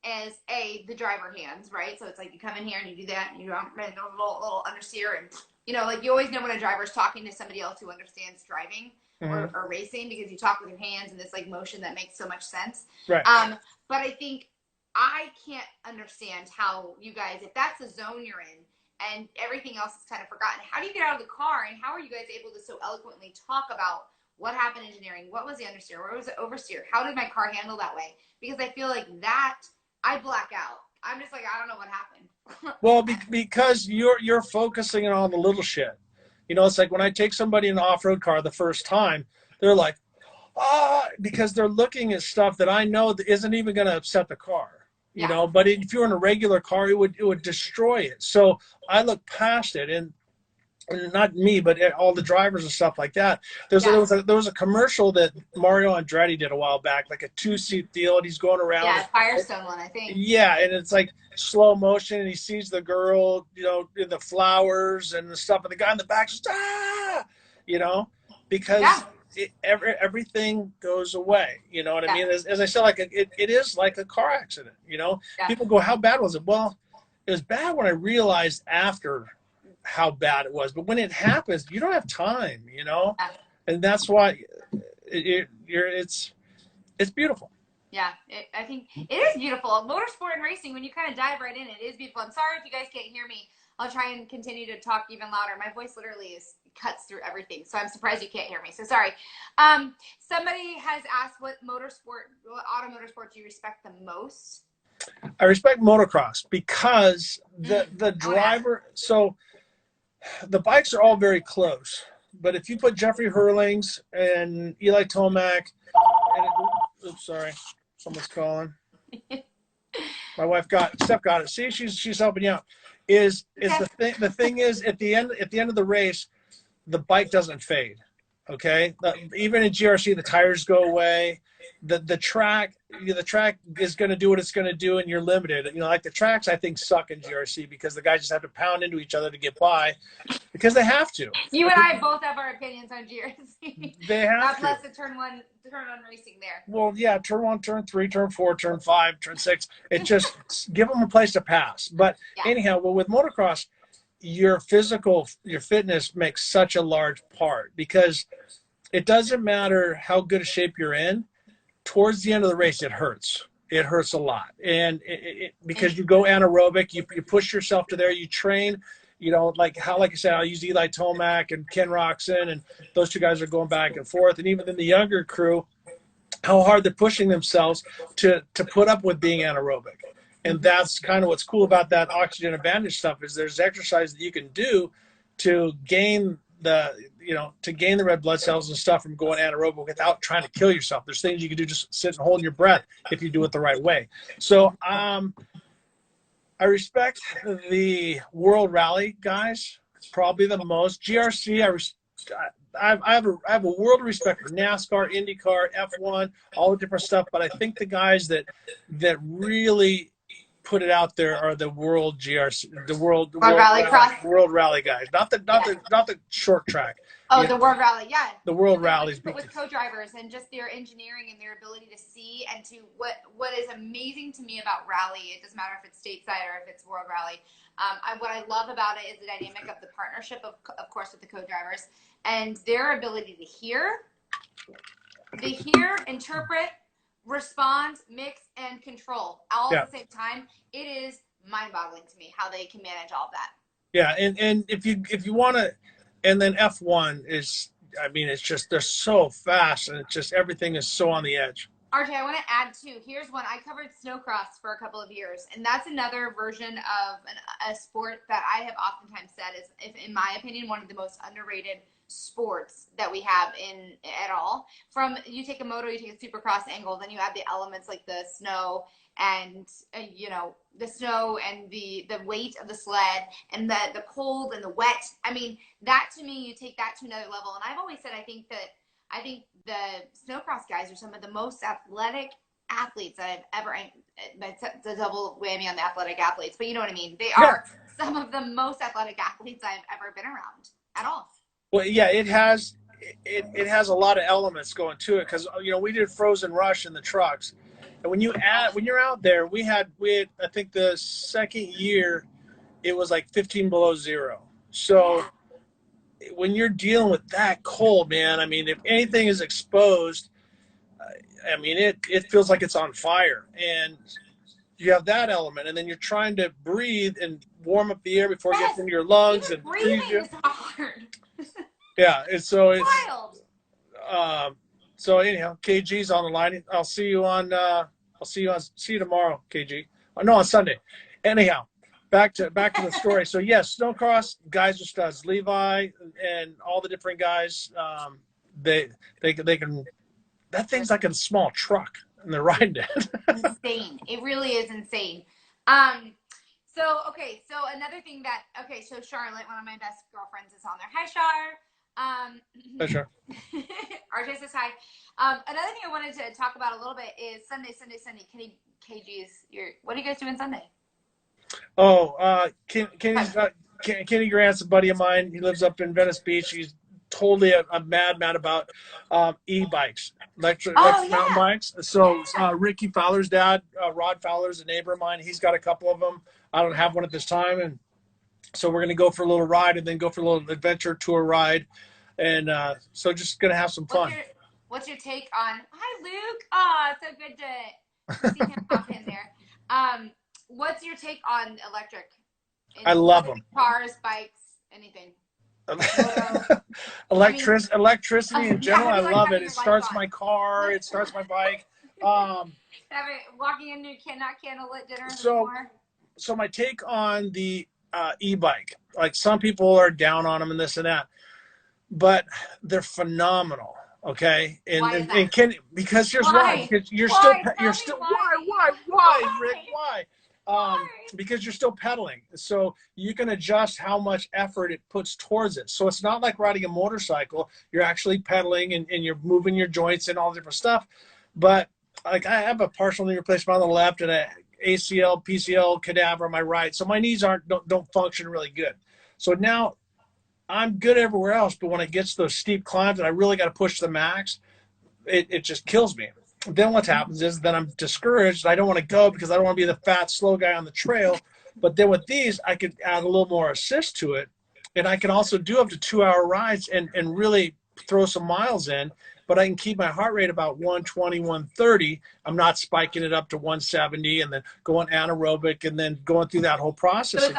Speaker 1: is the driver hands, right? So it's like you come in here and you do that and you do a little understeer and like you always know when a driver's talking to somebody else who understands driving or racing because you talk with your hands and this like motion that makes so much sense.
Speaker 2: Right.
Speaker 1: But I think I can't understand how you guys, if that's the zone you're in and everything else is kind of forgotten, how do you get out of the car and how are you guys able to so eloquently talk about what happened engineering? What was the understeer? Where was the oversteer? How did my car handle that way? Because I feel like that, I black out. I'm just like, I don't know what happened.
Speaker 2: Well, because you're focusing on the little shit. You know, it's like when I take somebody in an off-road car the first time, they're like, because they're looking at stuff that I know that isn't even going to upset the car. You know, but if you're in a regular car, it would destroy it. So I look past it, and not me, but all the drivers and stuff like that. There was a commercial that Mario Andretti did a while back, like a 2-seat deal, and he's going around.
Speaker 1: Yeah, Firestone one, I think.
Speaker 2: Yeah, and it's like slow motion, and he sees the girl, you know, in the flowers and the stuff, and the guy in the back says, you know, because everything goes away. You know what I mean? As I said, like it is like a car accident. You know, people go, "How bad was it?" Well, it was bad when I realized after how bad it was, but when it happens, you don't have time. You know, and that's why it's beautiful.
Speaker 1: Yeah, I think it is beautiful. Motorsport and racing, when you kind of dive right in, it is beautiful. I'm sorry if you guys can't hear me. I'll try and continue to talk even louder. My voice literally cuts through everything, so I'm surprised you can't hear me. So sorry. Somebody has asked what auto motorsport do you respect the most?
Speaker 2: I respect motocross because the driver. So the bikes are all very close, but if you put Jeffrey Hurlings and Eli Tomac, oops, sorry. Someone's calling. My wife Steph got it. See, she's helping you out. The thing is at the end of the race, the bike doesn't fade. Okay, even in GRC, the tires go away. The track is going to do what it's going to do, and you're limited. You know, like the tracks, I think suck in GRC because the guys just have to pound into each other to get by, because they have to.
Speaker 1: You and I both have our opinions on GRC.
Speaker 2: They have
Speaker 1: God
Speaker 2: to.
Speaker 1: bless the turn one racing there.
Speaker 2: Well, yeah, turn 1, turn 3, turn 4, turn 5, turn 6. It just give them a place to pass. But anyhow, well, with motocross, your fitness makes such a large part, because it doesn't matter how good a shape you're in. Towards the end of the race, it hurts. It hurts a lot, and because you go anaerobic, you push yourself to there. You train, you know, like I said, I'll use Eli Tomac and Ken Roxon, and those two guys are going back and forth. And even in the younger crew, how hard they're pushing themselves to put up with being anaerobic. And that's kind of what's cool about that oxygen advantage stuff, is there's exercise that you can do to gain the red blood cells and stuff from going anaerobic without trying to kill yourself. There's things you can do, just sit and hold your breath, if you do it the right way. So I respect the World Rally guys probably the most. GRC, I have a world of respect for NASCAR, IndyCar, F1, all the different stuff. But I think the guys that really put it out there are the World GRC, the World Rally guys, not the short track.
Speaker 1: Oh, the World Rally, yeah.
Speaker 2: The World Rallies
Speaker 1: with co-drivers and just their engineering and their ability to see and to what is amazing to me about rally. It doesn't matter if it's stateside or if it's World Rally. What I love about it is the dynamic of the partnership of course with the co-drivers and their ability to hear, interpret, respond, mix, and control all at the same time. It is mind-boggling to me how they can manage all of that.
Speaker 2: Yeah, and if you want to, and then F1 is, I mean, it's just, they're so fast, and it's just, everything is so on the edge.
Speaker 1: RJ, I want to add too. Here's one. I covered snowcross for a couple of years, and that's another version of a sport that I have oftentimes said is, in my opinion, one of the most underrated sports that we have at all. From you take a moto, you take a supercross angle, then you add the elements like the snow and the snow and the weight of the sled and the cold and the wet. I mean, that to me, you take that to another level. And I've always said I think the snowcross guys are some of the most athletic athletes that I've ever. That's a double whammy on the athletic athletes, but you know what I mean. They are some of the most athletic athletes I've ever been around at all.
Speaker 2: Well, yeah, it has a lot of elements going to it, because we did Frozen Rush in the trucks, and when you're out there, we had I think the second year it was like 15 below zero. So when you're dealing with that cold, man, I mean, if anything is exposed, I mean, it feels like it's on fire, and you have that element, and then you're trying to breathe and warm up the air before it gets
Speaker 1: Yes,
Speaker 2: into your lungs
Speaker 1: even
Speaker 2: and freeze
Speaker 1: breathing
Speaker 2: you.
Speaker 1: is hard.
Speaker 2: Yeah, and so it's
Speaker 1: Wild.
Speaker 2: um, so anyhow, KG's on the line. See you tomorrow, KG. Oh, no, on Sunday. Anyhow, back to the story. So yes, snowcross guys are studs. Levi and all the different guys, they they can. That thing's like a small truck, and they're riding it.
Speaker 1: Insane. It really is insane. Um, so another thing that so Charlotte, one of my best girlfriends, is on there. Hi, Char.
Speaker 2: Sure.
Speaker 1: RJ says hi. Another thing I wanted to talk about a little bit is Sunday. KG's. What are you guys doing Sunday?
Speaker 2: Oh, Kenny Grant's a buddy of mine. He lives up in Venice Beach. He's totally a madman about e-bikes, electric mountain bikes. So Ricky Fowler's dad, Rod Fowler's a neighbor of mine. He's got a couple of them. I don't have one at this time, and so we're going to go for a little ride and then go for a little adventure tour ride, and so just going to have some fun.
Speaker 1: What's your take on? Hi, Luke. Oh, so good to see him pop in there. What's your take on electric?
Speaker 2: I love them.
Speaker 1: Cars, bikes, anything.
Speaker 2: Electricity in general, I love it. It starts my car. It starts my bike.
Speaker 1: Walking into not candlelit dinner anymore.
Speaker 2: So my take on the e-bike, like some people are down on them and this and that, but they're phenomenal. Okay, and because here's why. Because you're still why, Rick? Why? Because you're still pedaling, so you can adjust how much effort it puts towards it. So it's not like riding a motorcycle. You're actually pedaling and you're moving your joints and all different stuff. But like I have a partial knee replacement on the left and a ACL, PCL cadaver on my right, so my knees don't function really good. So now I'm good everywhere else, but when it gets those steep climbs and I really got to push the max, it just kills me. Then what happens is then I'm discouraged. I don't want to go because I don't want to be the fat, slow guy on the trail. But then with these, I could add a little more assist to it. And I can also do up to 2-hour rides and really throw some miles in. But I can keep my heart rate about 120, 130. I'm not spiking it up to 170 and then going anaerobic and then going through that whole process.
Speaker 1: So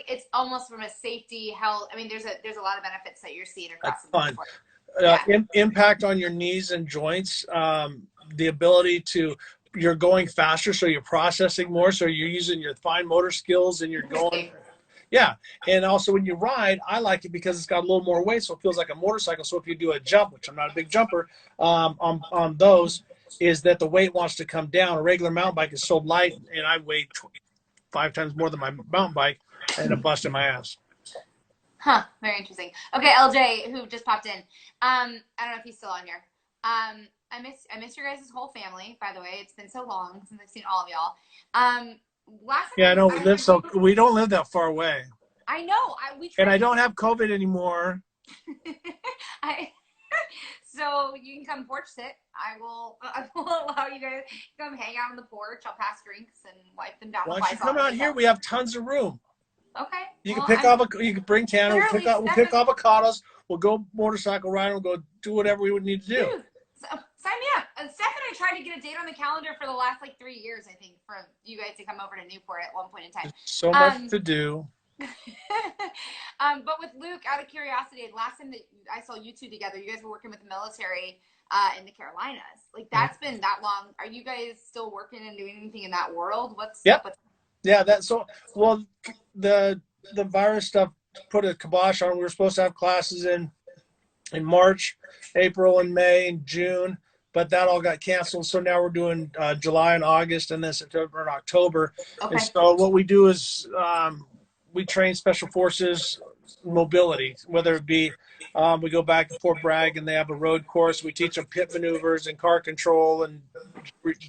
Speaker 1: it's almost from a safety, health. I mean, there's a lot of benefits that you're seeing across the board.
Speaker 2: Impact on your knees and joints. The ability to, you're going faster, so you're processing more, so you're using your fine motor skills and you're going. Yeah, and also when you ride, I like it because it's got a little more weight, so it feels like a motorcycle. So if you do a jump, which I'm not a big jumper, on those, is that the weight wants to come down. A regular mountain bike is so light, and I weigh 5 times more than my mountain bike, and I'm busting my ass.
Speaker 1: Huh, very interesting. Okay, LJ, who just popped in. I don't know if he's still on here. I miss your guys' whole family, by the way. It's been so long since I've seen all of y'all.
Speaker 2: I know we don't live that far away.
Speaker 1: I know.
Speaker 2: And I don't have COVID anymore.
Speaker 1: So you can come porch sit. I will allow you guys to come hang out on the porch. I'll pass drinks and wipe them down.
Speaker 2: Why don't you come out here? We have tons of room.
Speaker 1: Okay.
Speaker 2: You can bring Tanner. We'll pick avocados. We'll go motorcycle riding. We'll go do whatever we would need to do.
Speaker 1: Dude, sign me up. Steph and I tried to get a date on the calendar for the last 3 years, I think, for you guys to come over to Newport at one point in time.
Speaker 2: There's so much to do.
Speaker 1: But with Luke, out of curiosity, last time that I saw you two together, you guys were working with the military in the Carolinas. That's been that long. Are you guys still working and doing anything in that world?
Speaker 2: Yeah, the virus stuff put a kibosh on. We were supposed to have classes in March, April, and May, and June, but that all got canceled. So now we're doing July and August, and then September and October. Okay. And so what we do is we train special forces mobility, whether it be we go back to Fort Bragg and they have a road course. We teach them pit maneuvers and car control and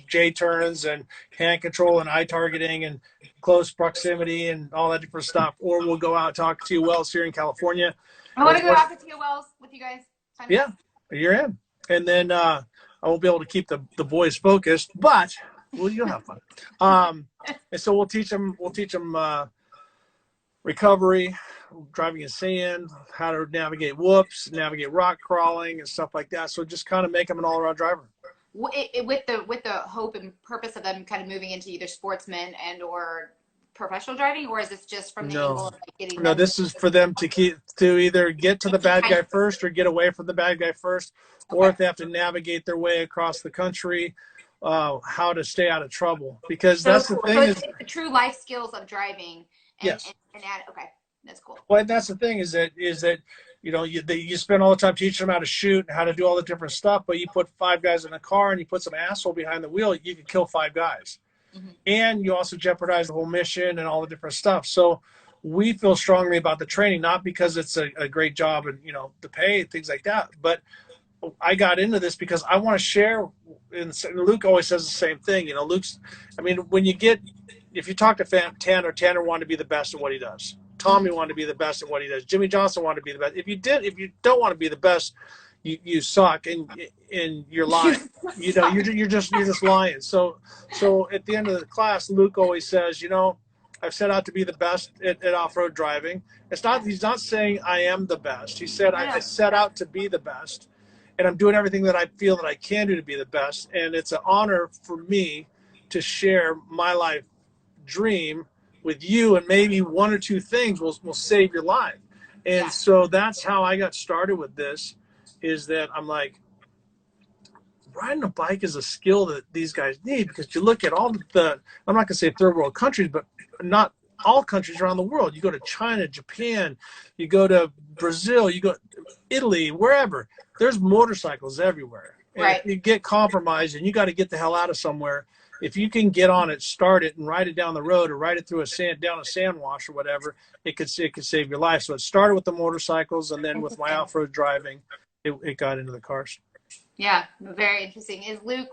Speaker 2: J-turns and hand control and eye targeting and close proximity and all that different stuff. Or we'll go out and talk to Wells here in California.
Speaker 1: I want to go out to Tia Wells with you guys.
Speaker 2: Yeah, you're in. And then I won't be able to keep the boys focused, but you'll have fun. And so we'll teach them recovery, driving in sand, how to navigate whoops, navigate rock crawling and stuff like that. So just kind of make them an all-around driver.
Speaker 1: with the hope and purpose of them kind of moving into either sportsmen and or professional driving, or is this just from the
Speaker 2: No,
Speaker 1: angle of like getting
Speaker 2: no,
Speaker 1: them to
Speaker 2: this is for them to keep to either get to the bad guy first or get away from the bad guy first, or
Speaker 1: okay.
Speaker 2: if they have to navigate their way across the country, how to stay out of trouble. Because
Speaker 1: So
Speaker 2: that's the
Speaker 1: cool. So
Speaker 2: thing is,
Speaker 1: it's the true life skills of driving
Speaker 2: yes.
Speaker 1: and add, okay, that's cool.
Speaker 2: Well, that's the thing is that you spend all the time teaching them how to shoot and how to do all the different stuff, but you put 5 guys in a car and you put some asshole behind the wheel, you could kill 5 guys.
Speaker 1: Mm-hmm.
Speaker 2: And you also jeopardize the whole mission and all the different stuff. So we feel strongly about the training, not because it's a great job and the pay and things like that, but I got into this because I want to share. And Luke always says the same thing. Luke's. I mean, if you talk to Tanner wanted to be the best at what he does. Tommy wanted to be the best at what he does. Jimmy Johnson wanted to be the best. If you don't want to be the best, you suck and you're lying. You're just lying. So at the end of the class, Luke always says, I've set out to be the best at off-road driving. He's not saying I am the best. He said I set out to be the best, and I'm doing everything that I feel that I can do to be the best. And it's an honor for me to share my life dream with you, and maybe one or two things will save your life. And so that's how I got started with this, is that I'm like, riding a bike is a skill that these guys need, because you look at all the, I'm not going to say third world countries, but not all countries around the world. You go to China, Japan, you go to Brazil, you go to Italy, wherever. There's motorcycles everywhere. And
Speaker 1: right.
Speaker 2: You get compromised and you got to get the hell out of somewhere. If you can get on it, start it, and ride it down the road, or ride it through down a sand wash or whatever, it could save your life. So it started with the motorcycles, and then with my off-road driving, it got into the cars.
Speaker 1: Yeah, very interesting.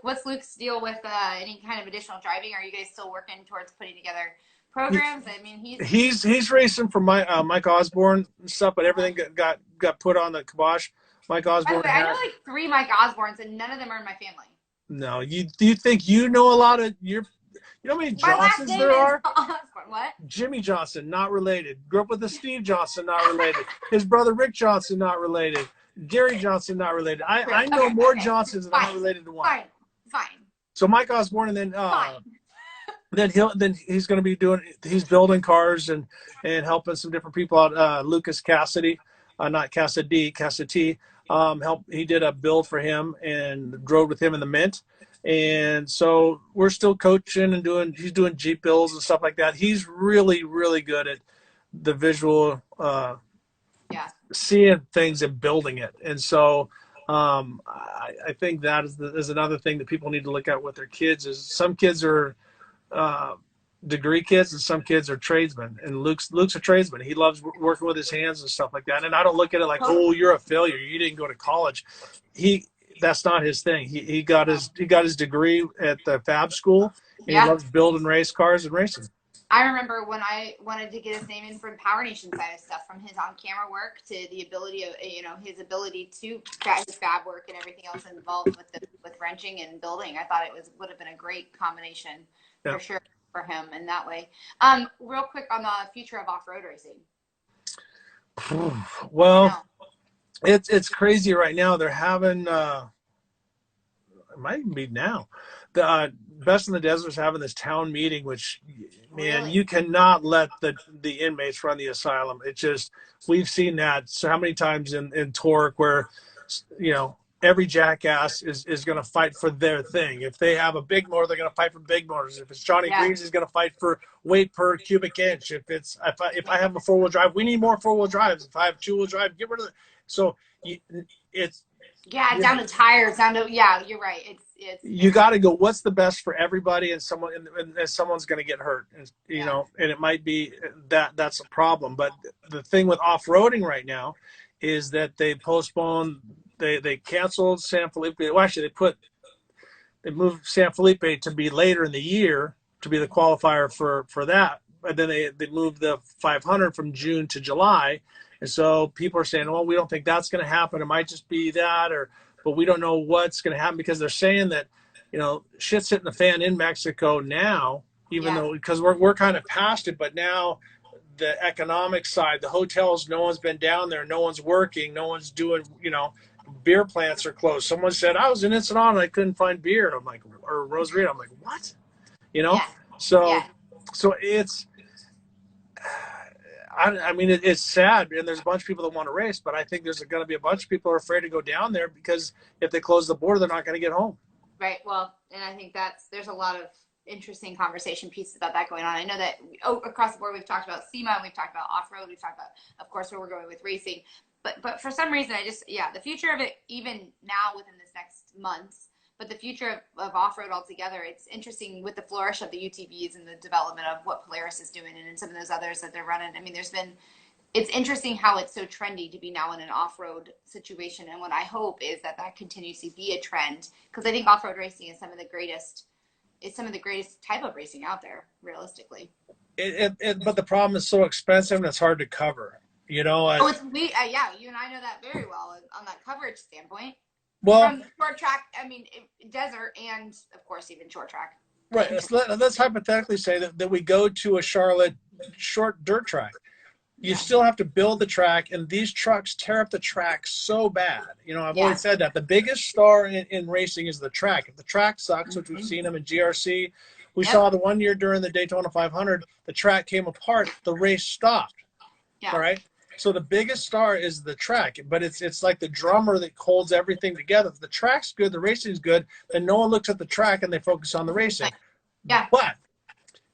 Speaker 1: What's Luke's deal with any kind of additional driving? Are you guys still working towards putting together programs? I mean,
Speaker 2: he's racing for Mike Osborne and stuff, but everything got put on the kibosh. Mike Osborne.
Speaker 1: By the way, I know like 3 Mike Osbornes, and none of them are in my family.
Speaker 2: No, do you think you know a lot of you know how many Johnsons there are?
Speaker 1: Osborne. What?
Speaker 2: Jimmy Johnson, not related. Grew up with the Steve Johnson, not related. His brother Rick Johnson, not related. Gary Johnson, not related. I know more Johnsons than I'm related to one.
Speaker 1: Fine.
Speaker 2: So Mike Osborne, and then he's going to be he's building cars and helping some different people out. Lucas Cassidy, not Cassidy, Cassidy. He did a build for him and drove with him in the Mint. And so we're still coaching and he's doing Jeep builds and stuff like that. He's really, really good at the visual, seeing things and building it. And so I think that is another thing that people need to look at with their kids. Is some kids are degree kids and some kids are tradesmen, and Luke's a tradesman. He loves working with his hands and stuff like that. And I don't look at it like, oh, you're a failure, you didn't go to college. That's not his thing. He got his degree at the fab school, and he loves building race cars and racing.
Speaker 1: I remember when I wanted to get his name in from Power Nation side of stuff, from his on-camera work to the ability of, his ability to his fab work and everything else involved with wrenching and building. I thought it would have been a great combination for sure for him in that way. Real quick on the future of off-road racing.
Speaker 2: Well, it's crazy right now. They're having it might even be now. The Best in the Desert is having this town meeting, which, man, you cannot let the inmates run the asylum. It just, we've seen that so how many times in Torque, where every jackass is going to fight for their thing. If they have a big motor, they're going to fight for big motors. If it's Johnny Green's, he's going to fight for weight per cubic inch. If I have a 4-wheel drive, we need more 4-wheel drives. If I have 2-wheel drive, get rid of it. So it's
Speaker 1: down to tires, down to you're right. It's
Speaker 2: you got to go, what's the best for everybody, and someone's going to get hurt, and and it might be that's a problem. But the thing with off-roading right now is that they postponed. They canceled San Felipe. Well, actually, they moved San Felipe to be later in the year to be the qualifier for that. And then they moved the 500 from June to July. And so people are saying, well, we don't think that's going to happen. It might just be that, but we don't know what's going to happen, because they're saying that, shit's hitting the fan in Mexico now, even though, because we're kind of past it, but now the economic side, the hotels, no one's been down there, no one's working, no one's doing, beer plants are closed. Someone said, I was in Ensenada and I couldn't find beer. I'm like, or Rosarito. I'm like, what? You know?
Speaker 1: Yeah.
Speaker 2: So,
Speaker 1: Yeah.
Speaker 2: so it's, I mean, it's sad, and there's a bunch of people that want to race, but I think there's going to be a bunch of people who are afraid to go down there because if they close the border, they're not going to get home.
Speaker 1: Right. Well, and I think there's a lot of interesting conversation pieces about that going on. I know that across the board we've talked about SEMA, we've talked about off road, we've talked about, of course, where we're going with racing. But for some reason, the future of it, even now within this next month, but the future of off road altogether, it's interesting with the flourish of the UTVs and the development of what Polaris is doing and some of those others that they're running. I mean, it's interesting how it's so trendy to be now in an off-road situation. And what I hope is that continues to be a trend, because I think off-road racing is some of the greatest type of racing out there, realistically.
Speaker 2: But the problem is so expensive and it's hard to cover. You know.
Speaker 1: Yeah, you and I know that very well on that coverage standpoint.
Speaker 2: Well,
Speaker 1: from short track, I mean, desert, and of course even short track.
Speaker 2: Right. Let's hypothetically say that we go to a Charlotte short dirt track. You still have to build the track, and these trucks tear up the track so bad. You know, I've always said that the biggest star in racing is the track. If the track sucks, which we've seen them in GRC, we saw the one year during the Daytona 500, the track came apart, the race stopped. Yeah. All right. So the biggest star is the track, but it's like the drummer that holds everything together. If the track's good, the racing's good, then no one looks at the track and they focus on the racing.
Speaker 1: Yeah.
Speaker 2: But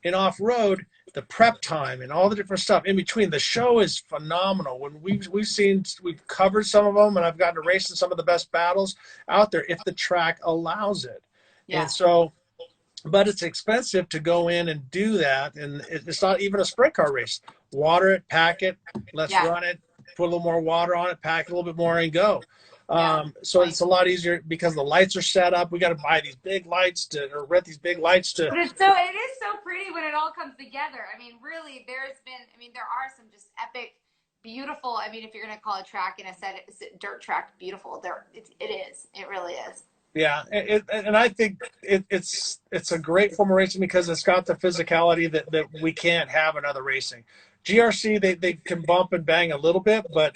Speaker 2: in off-road, the prep time and all the different stuff in between, the show is phenomenal. When we've covered some of them, and I've gotten to race in some of the best battles out there if the track allows it. Yeah. And so, but it's expensive to go in and do that, and it's not even a sprint car race. Water it, pack it, let's run it, put a little more water on it, pack it a little bit more, and go. So it's a lot easier because the lights are set up. We got to buy these big lights or rent these big lights to.
Speaker 1: But it is so pretty when it all comes together. I mean, really, there are some just epic, beautiful. I mean, if you're going to call a track in a dirt track beautiful, it really is.
Speaker 2: Yeah, and I think it's a great form of racing because it's got the physicality that we can't have in other racing. GRC, they can bump and bang a little bit, but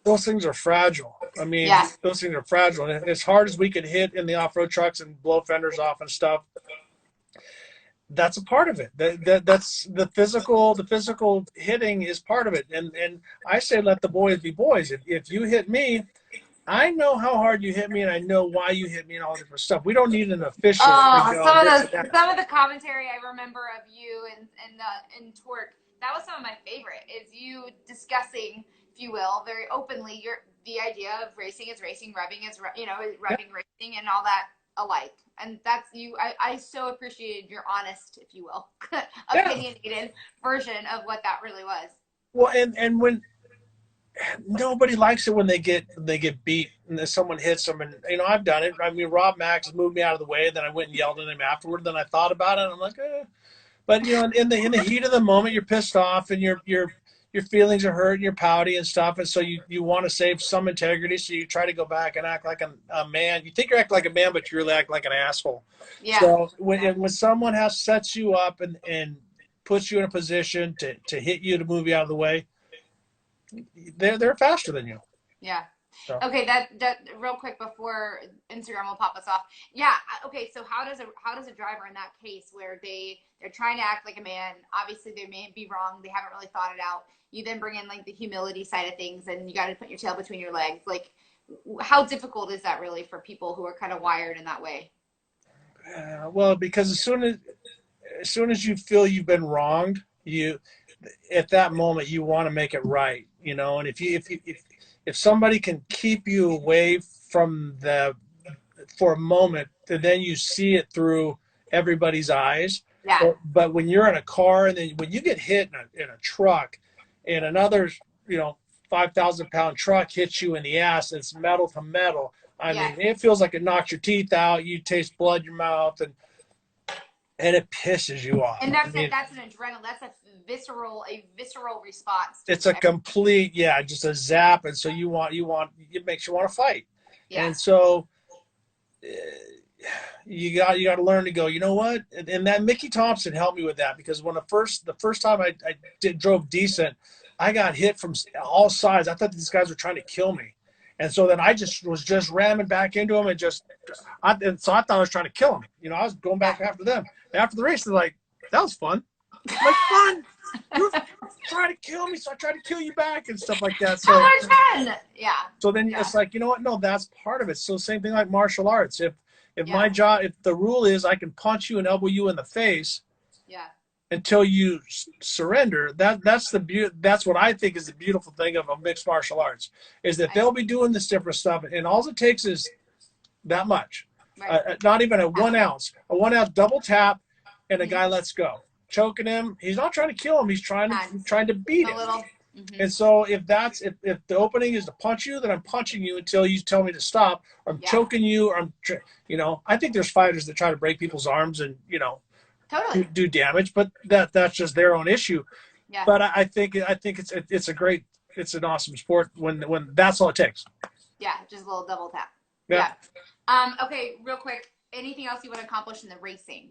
Speaker 2: those things are fragile. I mean, those things are fragile. And as hard as we could hit in the off-road trucks and blow fenders off and stuff, that's a part of it. That's the physical hitting is part of it. And I say let the boys be boys. If you hit me, I know how hard you hit me, and I know why you hit me, and all different stuff. We don't need an official.
Speaker 1: Some of the commentary I remember of you and Torque, that was some of my favorite. Is you discussing, if you will, very openly the idea of racing is racing, revving is revving racing, and all that alike. And that's you. I so appreciated your honest, if you will, opinionated version of what that really was.
Speaker 2: Well, and when. Nobody likes it when they get beat and someone hits them. And I've done it. I mean, Rob Max moved me out of the way, and then I went and yelled at him afterward. Then I thought about it, and I'm like, eh. But in the heat of the moment, you're pissed off, and your feelings are hurt, and you're pouty and stuff, and so you want to save some integrity, so you try to go back and act like a man. You think you act like a man, but you really act like an asshole. Yeah. So when someone sets you up and puts you in a position to hit you, to move you out of the way, they're faster than you.
Speaker 1: Yeah. So. Okay, that real quick before Instagram will pop us off. Yeah. Okay. So how does a driver in that case where they're trying to act like a man? Obviously, they may be wrong. They haven't really thought it out. You then bring in like the humility side of things, and you got to put your tail between your legs. Like, how difficult is that really for people who are kind of wired in that way?
Speaker 2: Well, because as soon as you feel you've been wronged, at that moment you want to make it right, and if somebody can keep you away from for a moment, then you see it through everybody's eyes. Yeah. But when you're in a car, and then when you get hit in a truck, and another 5,000-pound truck hits you in the ass, it's metal to metal. I mean, it feels like it knocks your teeth out. You taste blood in your mouth, and it pisses you off.
Speaker 1: And that's an adrenaline. That's a visceral response.
Speaker 2: It's a complete, just a zap. And so it makes you want to fight. Yeah. And so you got to learn to go, you know what? And that Mickey Thompson helped me with that, because when the first time I drove decent, I got hit from all sides. I thought these guys were trying to kill me. And so then I was just ramming back into him and so I thought I was trying to kill him. You know, I was going back after them. After the race, they're like, that was fun. I'm like, fun? You're trying to kill me, so I tried to kill you back and stuff like that. So
Speaker 1: much fun. Yeah.
Speaker 2: So then it's like, you know what? No, that's part of it. So same thing like martial arts. If my job, if the rule is I can punch you and elbow you in the face, until you surrender, that's what I think is the beautiful thing of a mixed martial arts, is that they'll be doing this different stuff, and all it takes is that much, not even a 1 ounce, double tap, and a guy lets go, choking him. He's not trying to kill him. He's trying to beat him. And so if the opening is to punch you, then I'm punching you until you tell me to stop. Or I'm choking you, or I think there's fighters that try to break people's arms and do damage, but that's just their own issue. Yeah. But I think it's an awesome sport when that's all it takes.
Speaker 1: Yeah, just a little double tap.
Speaker 2: Yeah.
Speaker 1: Okay, real quick. Anything else you want to accomplish in the racing?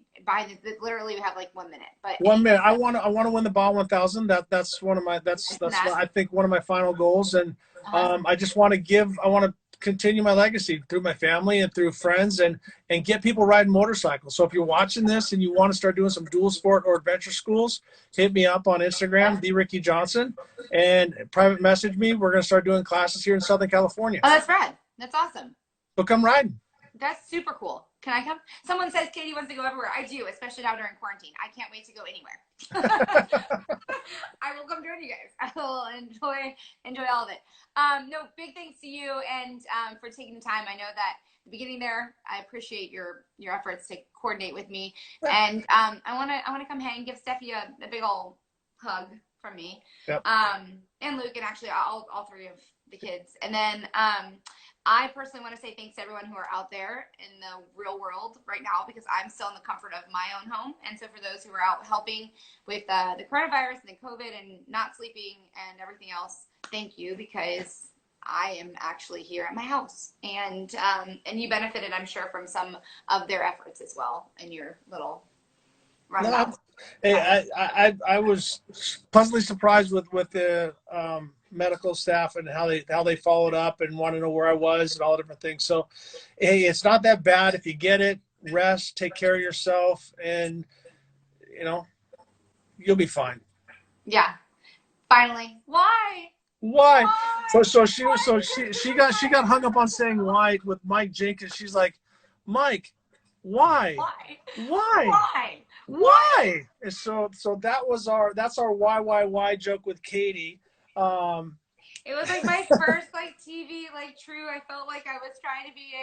Speaker 1: Literally, we have like 1 minute. But
Speaker 2: 1 minute. I want to win the Baja 1000. That's one of my I think one of my final goals, and I just want to continue my legacy through my family and through friends, and get people riding motorcycles. So if you're watching this and you want to start doing some dual sport or adventure schools, hit me up on Instagram, @TheRickyJohnson, and private message me. We're going to start doing classes here in Southern California.
Speaker 1: Oh, that's rad. That's awesome.
Speaker 2: So come riding.
Speaker 1: That's super cool. Can I come? Someone says Katie wants to go everywhere. I do, especially now during quarantine. I can't wait to go anywhere. I will come join you guys. I will enjoy all of it. No, big thanks to you and for taking the time. I know that at the beginning there, I appreciate your efforts to coordinate with me. And I wanna come hang, give Steffi a big old hug from me.
Speaker 2: Yep.
Speaker 1: And Luke, and actually all three of the kids. And then I personally want to say thanks to everyone who are out there in the real world right now, because I'm still in the comfort of my own home. And so for those who are out helping with the coronavirus and the COVID and not sleeping and everything else, thank you, because I am actually here at my house. And you benefited, I'm sure, from some of their efforts as well in your little runabout.
Speaker 2: I was pleasantly surprised with the medical staff and how they followed up and want to know where I was and all the different things. So, hey, it's not that bad if you get it. Rest, take care of yourself, and you'll be fine.
Speaker 1: Yeah. Finally, why?
Speaker 2: So she got hung up on saying why with Mike Jenkins. She's like, Mike, why? And so that's our why joke with Katie.
Speaker 1: It was like my first TV true. I felt like I was trying to be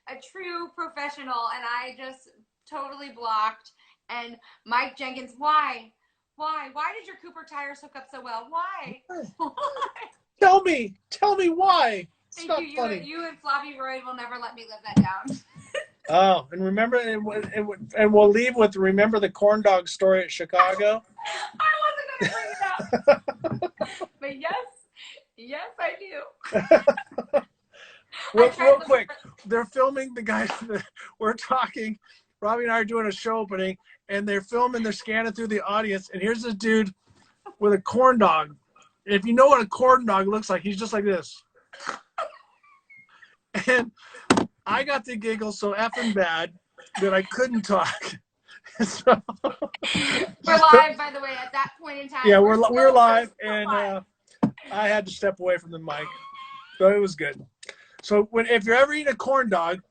Speaker 1: a true professional, and I just totally blocked. And Mike Jenkins, why did your Cooper tires hook up so well? Why?
Speaker 2: Tell me why.
Speaker 1: Thank you. Funny. You and Floppy Royd will never let me live that down.
Speaker 2: Oh, and remember, and we'll leave with remember the corn dog story at Chicago.
Speaker 1: I wasn't going to bring it up, but yes, I do.
Speaker 2: Real quick, they're filming the guys. We're talking. Robbie and I are doing a show opening, and they're filming. They're scanning through the audience, and here's this dude with a corn dog. If you know what a corn dog looks like, he's just like this. And I got the giggle so effing bad that I couldn't talk. So,
Speaker 1: we're live, by the way, at that point in time.
Speaker 2: Yeah, we're live, and I had to step away from the mic, so it was good. So if you're ever eating a corn dog,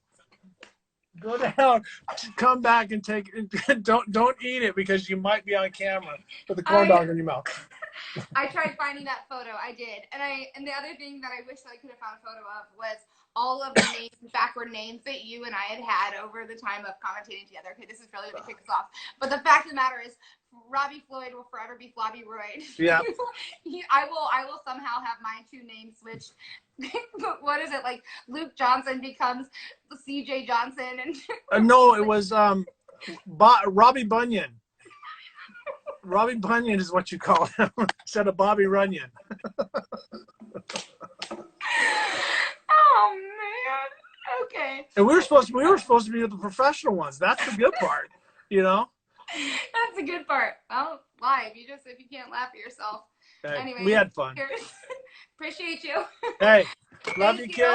Speaker 2: go down, come back and take it. Don't eat it, because you might be on camera with the corn dog in your mouth.
Speaker 1: I tried finding that photo. I did, and the other thing that I wish I could have found a photo of was all of the names, backward names that you and I had over the time of commentating together. Okay, this is really going to kick us off. But the fact of the matter is, Robbie Floyd will forever be Floppy Royd. Yeah. I will somehow have my two names switched. What is it, like Luke Johnson becomes CJ Johnson? And
Speaker 2: no, it was Robbie Bunyan. Robbie Bunyan is what you call him instead of Bobby Runyon.
Speaker 1: Oh man. Okay.
Speaker 2: And we were supposed to be with the professional ones. That's the good part,
Speaker 1: That's the good part. Well, live. If you can't laugh at yourself.
Speaker 2: Hey,
Speaker 1: anyway,
Speaker 2: we had fun.
Speaker 1: Appreciate you.
Speaker 2: Hey, love you, kid.